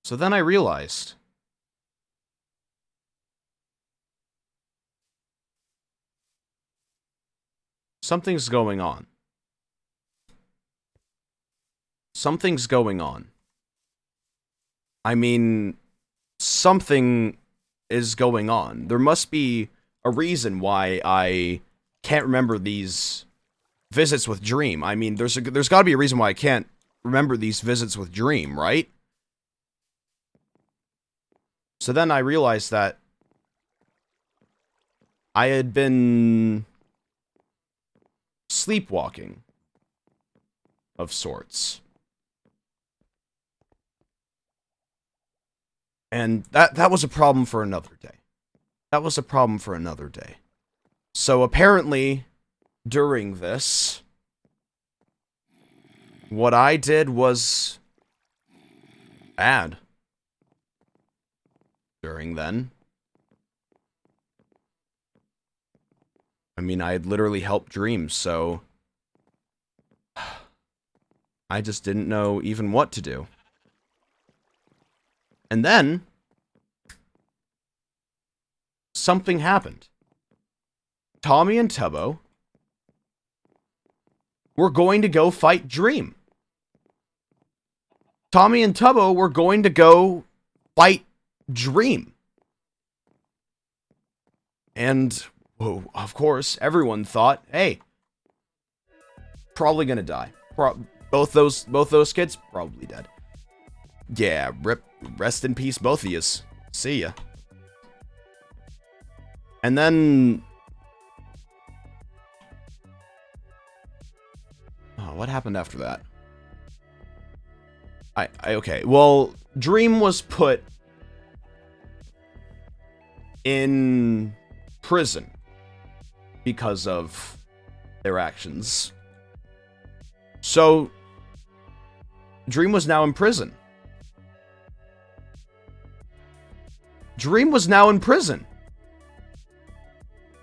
So then I realized, something's going on. Something's going on. I mean, something is going on. There must be a reason why I can't remember these visits with Dream. I mean, there's got to be a reason why I can't remember these visits with Dream, right? So then I realized that I had been sleepwalking of sorts. And that was a problem for another day. That was a problem for another day. So apparently, during this, what I did was bad. During then. I mean, I had literally helped Dream, so I just didn't know even what to do. And then something happened. Tommy and Tubbo were going to go fight Dream. Tommy and Tubbo were going to go fight Dream. And, oh, of course, everyone thought, hey, probably gonna die. Both those kids, probably dead. Yeah, rest in peace, both of yous. See ya. And then... oh, what happened after that? Okay, well, Dream was put in prison because of their actions. So, Dream was now in prison. Dream was now in prison.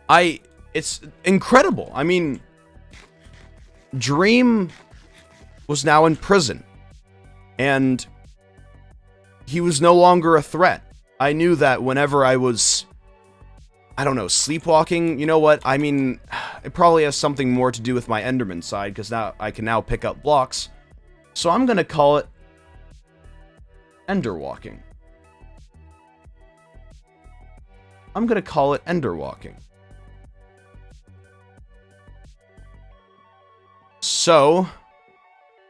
It's incredible. I mean, Dream was now in prison. And he was no longer a threat. I knew that whenever I was, I don't know, sleepwalking, you know what? I mean, it probably has something more to do with my Enderman side, because now I can now pick up blocks. So I'm going to call it Enderwalking. I'm going to call it Enderwalking. So,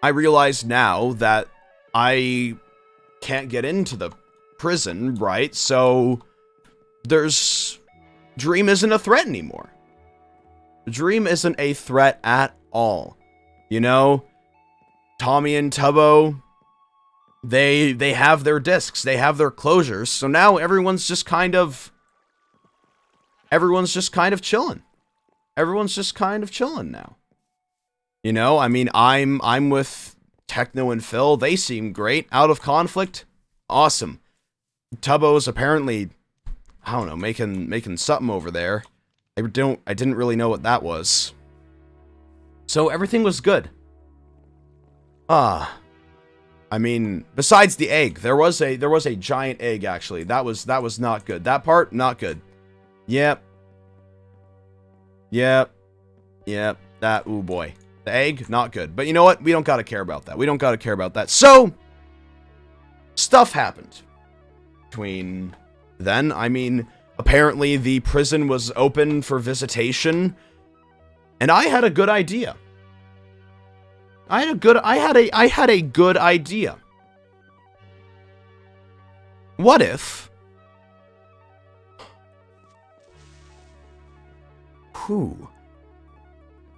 I realize now that I can't get into the prison, right? So, Dream isn't a threat anymore. Dream isn't a threat at all. You know, Tommy and Tubbo, they have their discs, they have their closures, so now everyone's just kind of chilling. Everyone's just kind of chilling now. You know, I mean, I'm with Techno and Phil. They seem great. Out of conflict, awesome. Tubbo's apparently, I don't know, making something over there. I didn't really know what that was. So everything was good. I mean, besides the egg, there was a giant egg actually. That was not good. That part, not good. Yep. That, ooh boy. The egg, not good. But you know what? We don't gotta care about that. So, stuff happened between then. I mean, apparently the prison was open for visitation, and I had a good idea. I had a good idea. What if...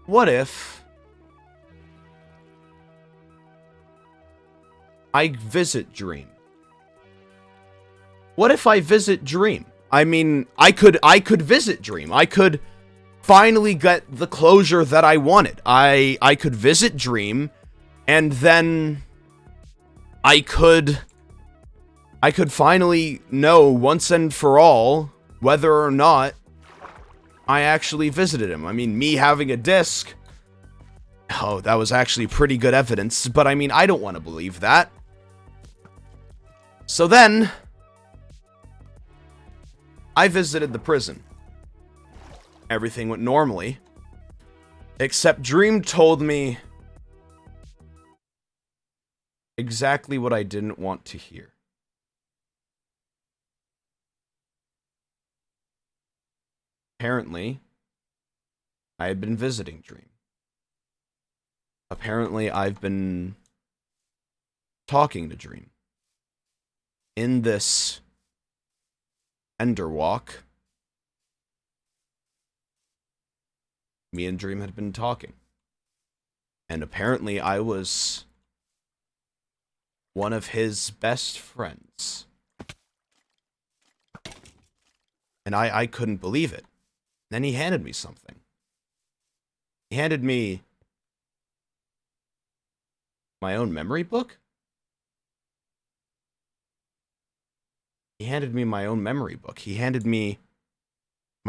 What if... I visit Dream? What if I visit Dream? I mean, I could visit Dream. I could finally get the closure that I wanted. I could visit Dream, and then I could finally know once and for all whether or not I actually visited him. I mean, me having a disc, oh, that was actually pretty good evidence, but I mean, I don't want to believe that. So then, I visited the prison. Everything went normally, except Dream told me exactly what I didn't want to hear. Apparently, I had been visiting Dream. Apparently, I've been talking to Dream. In this Enderwalk, me and Dream had been talking. And apparently I was one of his best friends. And I couldn't believe it. Then he handed me something. He handed me my own memory book? He handed me my own memory book. He handed me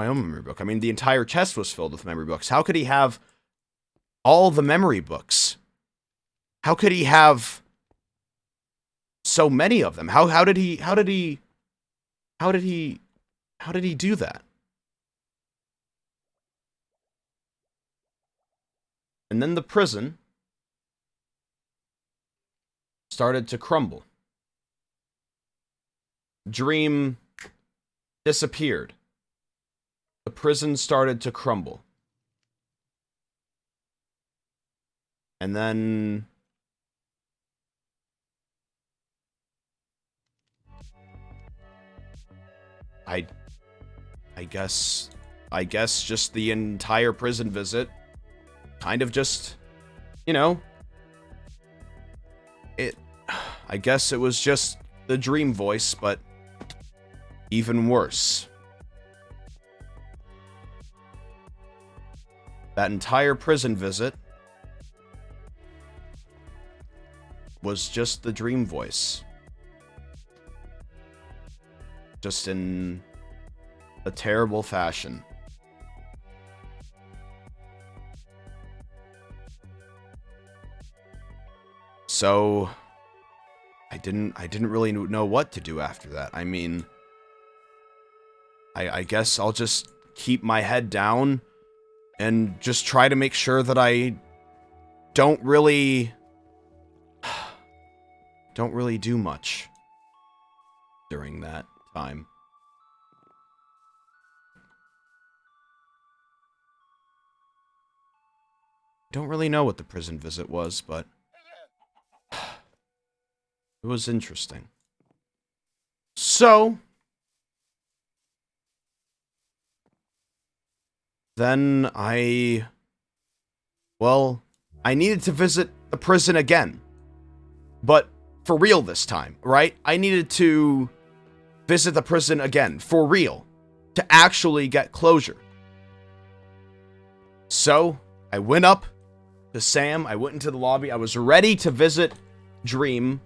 my own memory book. I mean, the entire chest was filled with memory books. How could he have all the memory books? How could he have so many of them? How did he do that? And then the prison started to crumble. Dream disappeared. The prison started to crumble. And then I guess just the entire prison visit kind of just, you know, I guess it was just the dream voice, but even worse. That entire prison visit was just the dream voice. Just in a terrible fashion. So I didn't really know what to do after that. I mean, I guess I'll just keep my head down and just try to make sure that I don't really do much during that time. Don't really know what the prison visit was, but it was interesting. So then I needed to visit the prison again. But for real this time, right? I needed to visit the prison again, for real, to actually get closure. So I went up to Sam, I went into the lobby, I was ready to visit Dream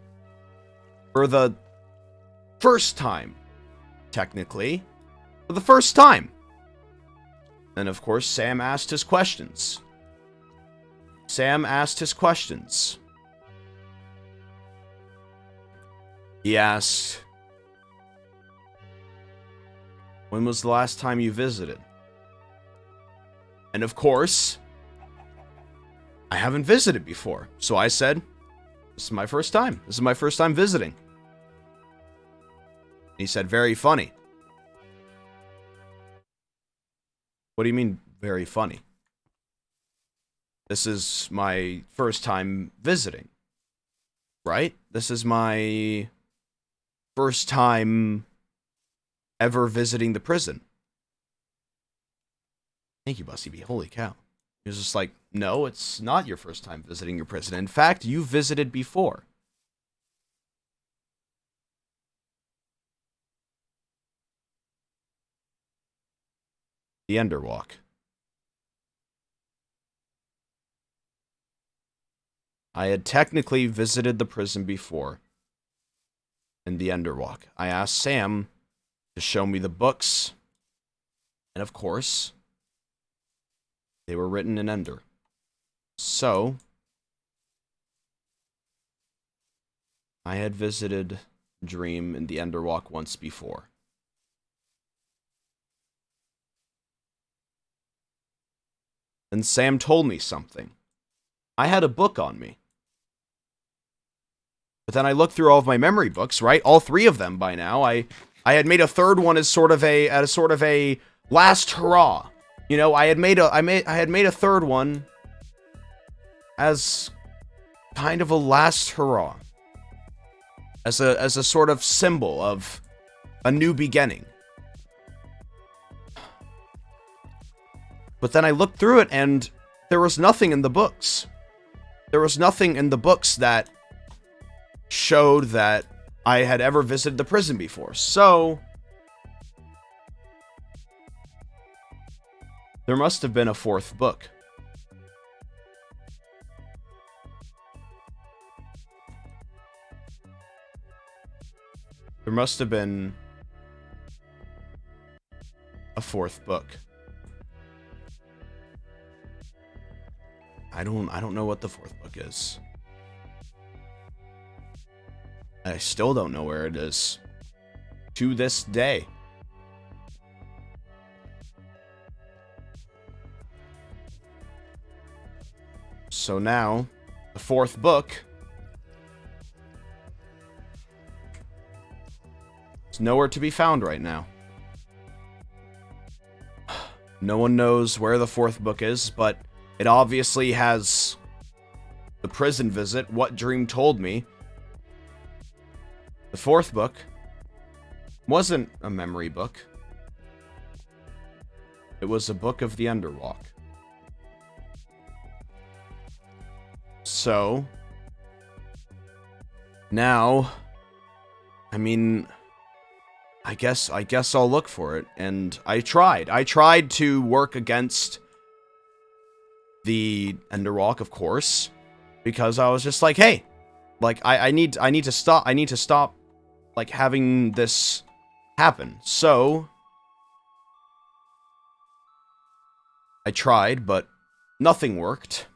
for the first time, technically. For the first time. And of course, Sam asked his questions. He asked, when was the last time you visited? And of course, I haven't visited before. So I said, this is my first time. This is my first time visiting. He said, very funny. What do you mean, very funny? This is my first time visiting. Right? This is my first time ever visiting the prison. Thank you, Busty B. Holy cow. He was just like, no, it's not your first time visiting your prison. In fact, you visited before. The Enderwalk. I had technically visited the prison before in the Enderwalk. I asked Sam to show me the books, and of course, they were written in Ender. So, I had visited Dream in the Enderwalk once before. And Sam told me something. I had a book on me. But then I looked through all of my memory books, right? All three of them by now. I had made a third one as sort of a last hurrah. You know, I had made a third one as kind of a last hurrah. As a sort of symbol of a new beginning. But then I looked through it and there was nothing in the books. There was nothing in the books that showed that I had ever visited the prison before. So there must have been a fourth book. There must have been a fourth book. I don't know what the fourth book is. I still don't know where it is. To this day. So now, the fourth book is nowhere to be found right now. No one knows where the fourth book is, but it obviously has the prison visit, what Dream told me. The fourth book wasn't a memory book. It was a book of the Underwalk. So, now, I mean, I guess I'll look for it. And I tried to work against the Underwalk, of course, because I was just like, hey, like, I need to stop, like, having this happen. So, I tried, but nothing worked.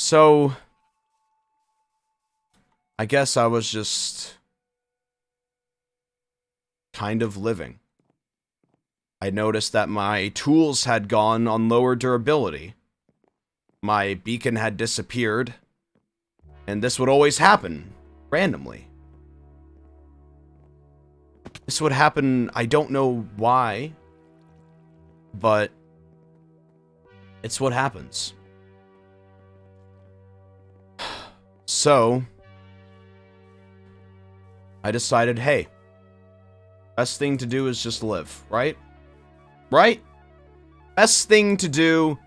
So, I guess I was just kind of living. I noticed that my tools had gone on lower durability. My beacon had disappeared. And this would always happen, randomly. This would happen, I don't know why, but it's what happens. So, I decided, hey, best thing to do is just live, right? Right? Best thing to do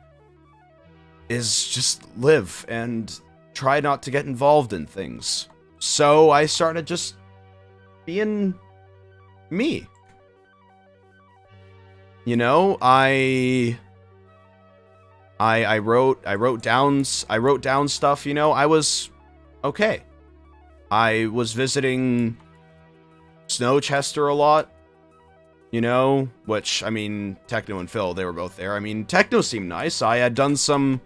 is just live and try not to get involved in things. So I started just being me. You know, I wrote down stuff, you know, I was okay. I was visiting Snowchester a lot, you know, which, I mean, Techno and Phil, they were both there. I mean, Techno seemed nice. I had done some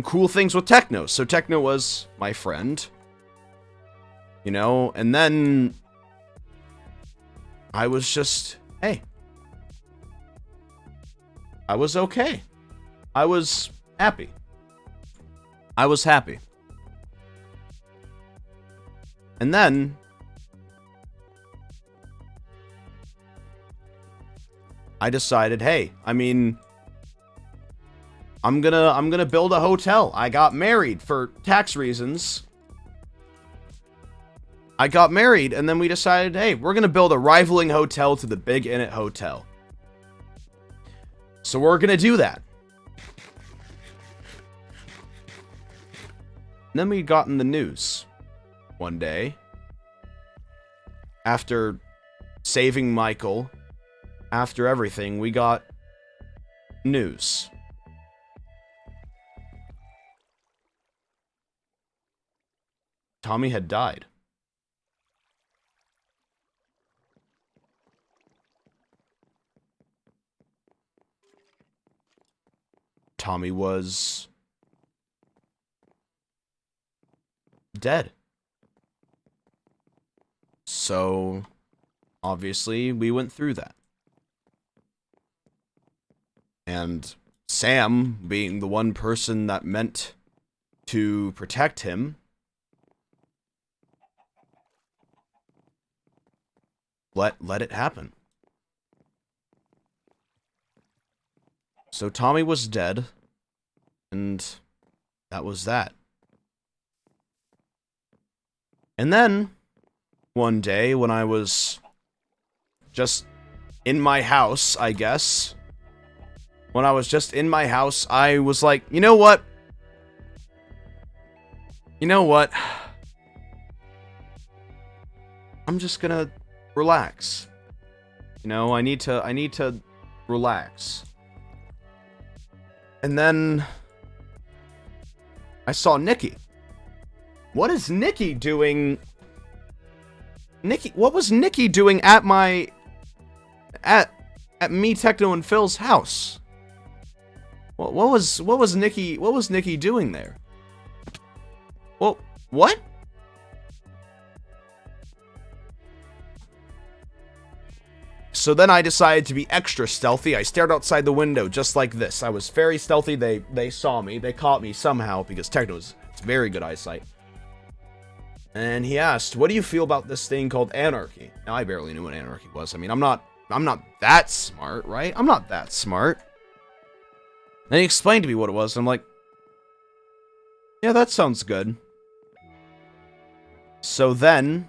cool things with Techno, so Techno was my friend, you know, and then I was just, hey, I was okay. I was happy. I was happy. And then I decided, hey, I mean, I'm gonna build a hotel. I got married for tax reasons. I got married, and then we decided, hey, we're gonna build a rivaling hotel to the Big Innit Hotel. So we're gonna do that. And then we got in the news one day, after saving Michael, after everything, we got news. Tommy had died. Tommy was dead. So, obviously, we went through that. And Sam, being the one person that meant to protect him, let it happen. So Tommy was dead, and that was that. And then, one day, when I was just in my house, I guess, when I was just in my house, I was like, you know what? You know what? I'm just gonna relax. You know, I need to relax. And then I saw Nikki. What is Nikki doing? What was Nikki doing at at me, Techno, and Phil's house. What was Nikki doing there? Well, what? So then I decided to be extra stealthy. I stared outside the window just like this. I was very stealthy. They saw me. They caught me somehow because Techno's it's very good eyesight. And he asked, "What do you feel about this thing called anarchy?" Now I barely knew what anarchy was. I mean, I'm not that smart, right? I'm not that smart. Then he explained to me what it was, and I'm like, "Yeah, that sounds good." So then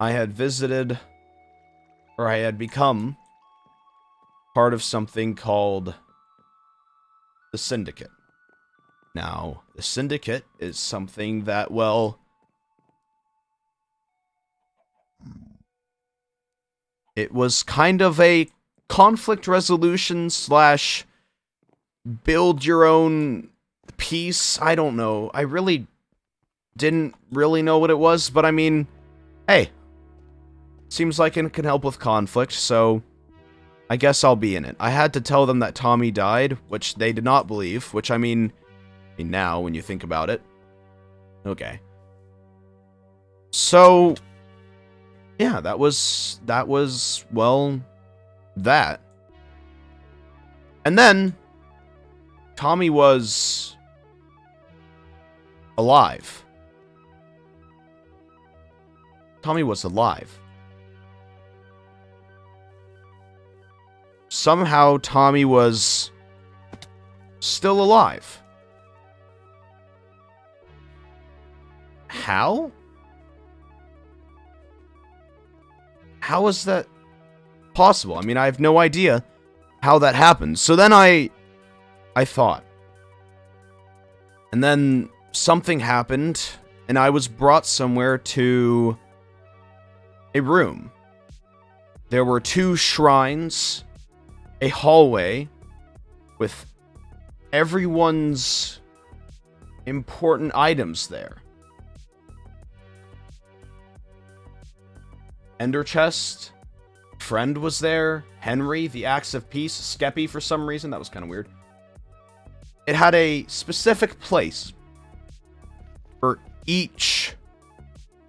I had visited, or I had become part of something called the Syndicate. Now, the Syndicate is something that, well, it was kind of a conflict resolution slash build your own peace. I don't know. I really didn't really know what it was, but I mean, hey, seems like it can help with conflict, so I guess I'll be in it. I had to tell them that Tommy died, which they did not believe, which I mean now when you think about it. Okay. So yeah, that was well, that. And then Tommy was alive. Tommy was alive. Somehow Tommy was still alive. How? How is that possible? I mean, I have no idea how that happened. So then I thought. And then something happened, and I was brought somewhere to a room. There were 2 shrines, a hallway with everyone's important items there. Ender Chest, Friend was there, Henry, the Axe of Peace, Skeppy for some reason, that was kind of weird. It had a specific place for each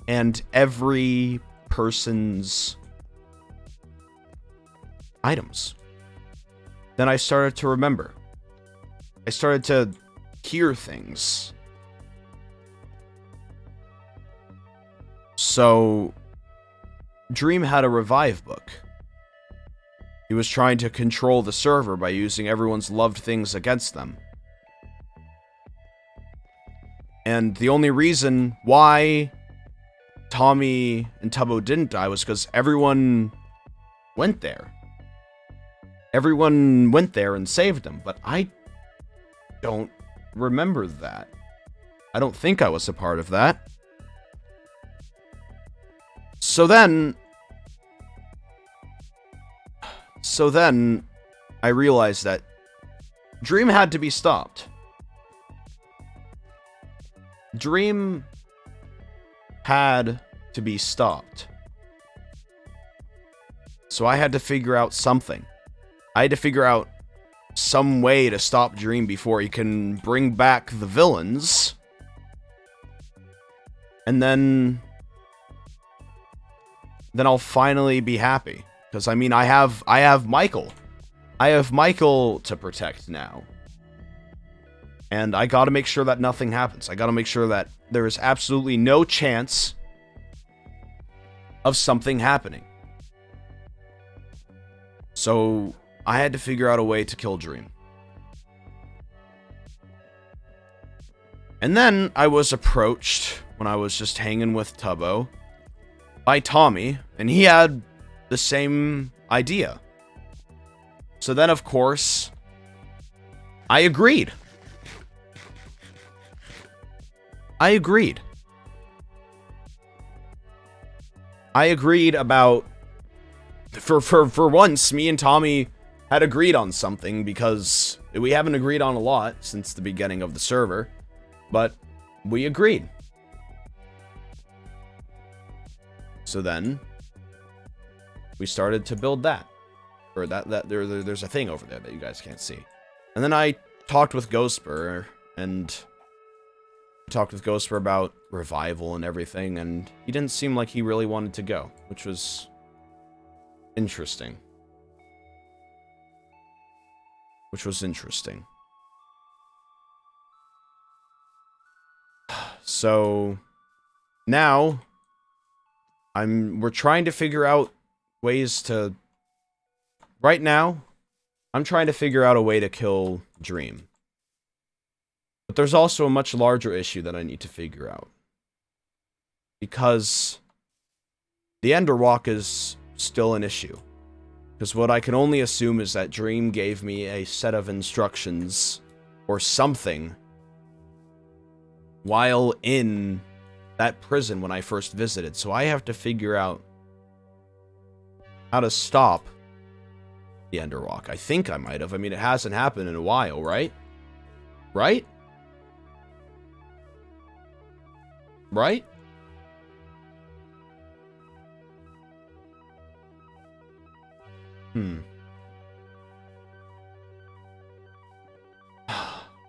and every person's items. Then I started to remember. I started to hear things. So Dream had a revive book. He was trying to control the server by using everyone's loved things against them. And the only reason why Tommy and Tubbo didn't die was because everyone went there. Everyone went there and saved him, but I don't remember that. I don't think I was a part of that. So then I realized that Dream had to be stopped. Dream had to be stopped. So I had to figure out something. I had to figure out some way to stop Dream before he can bring back the villains. And then I'll finally be happy. Because, I mean, I have Michael. I have Michael to protect now. And I gotta make sure that nothing happens. I gotta make sure that there is absolutely no chance of something happening. So I had to figure out a way to kill Dream. And then I was approached when I was just hanging with Tubbo by Tommy, and he had the same idea. So then, of course, I agreed. I agreed about, for once, me and Tommy had agreed on something, because we haven't agreed on a lot since the beginning of the server, but we agreed. So then, we started to build that. Or there's a thing over there that you guys can't see. And then I talked with Ghostbur, and about revival and everything, and he didn't seem like he really wanted to go, which was interesting. So now we're trying to figure out ways to. Right now, I'm trying to figure out a way to kill Dream. But there's also a much larger issue that I need to figure out. Because the Enderwalk is still an issue. Because what I can only assume is that Dream gave me a set of instructions or something while in that prison when I first visited. So I have to figure out how to stop the Enderwalk. I think I might have. I mean, it hasn't happened in a while, right? Right? Right?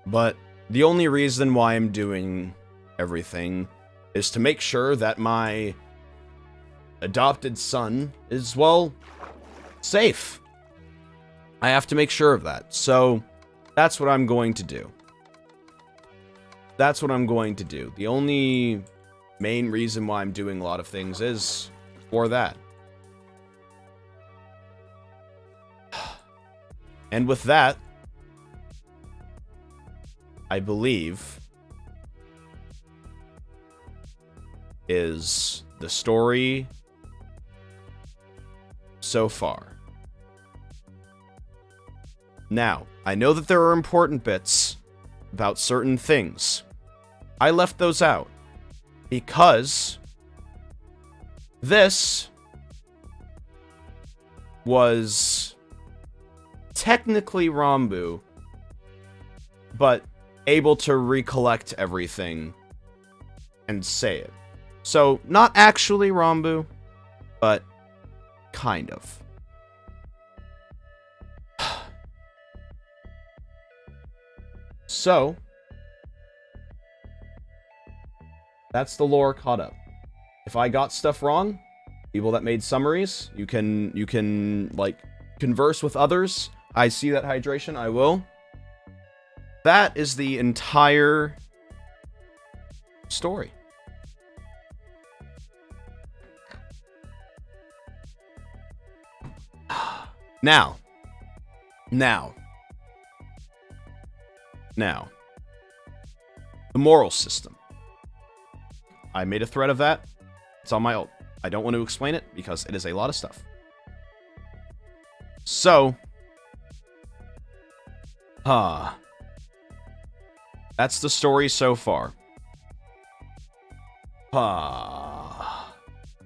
But the only reason why I'm doing everything is to make sure that my adopted son is, well, safe. I have to make sure of that. So that's what I'm going to do. The only main reason why I'm doing a lot of things is for that. And with that, I believe, is the story so far. Now, I know that there are important bits about certain things. I left those out because this was technically Ranboo, but able to recollect everything and say it. So, not actually Ranboo, but kind of. So, that's the lore caught up. If I got stuff wrong, people that made summaries, you can like converse with others. I see that hydration, I will. That is the entire story. Now, the moral system. I made a thread of that. It's on my ult. I don't want to explain it because it is a lot of stuff. So, that's the story so far.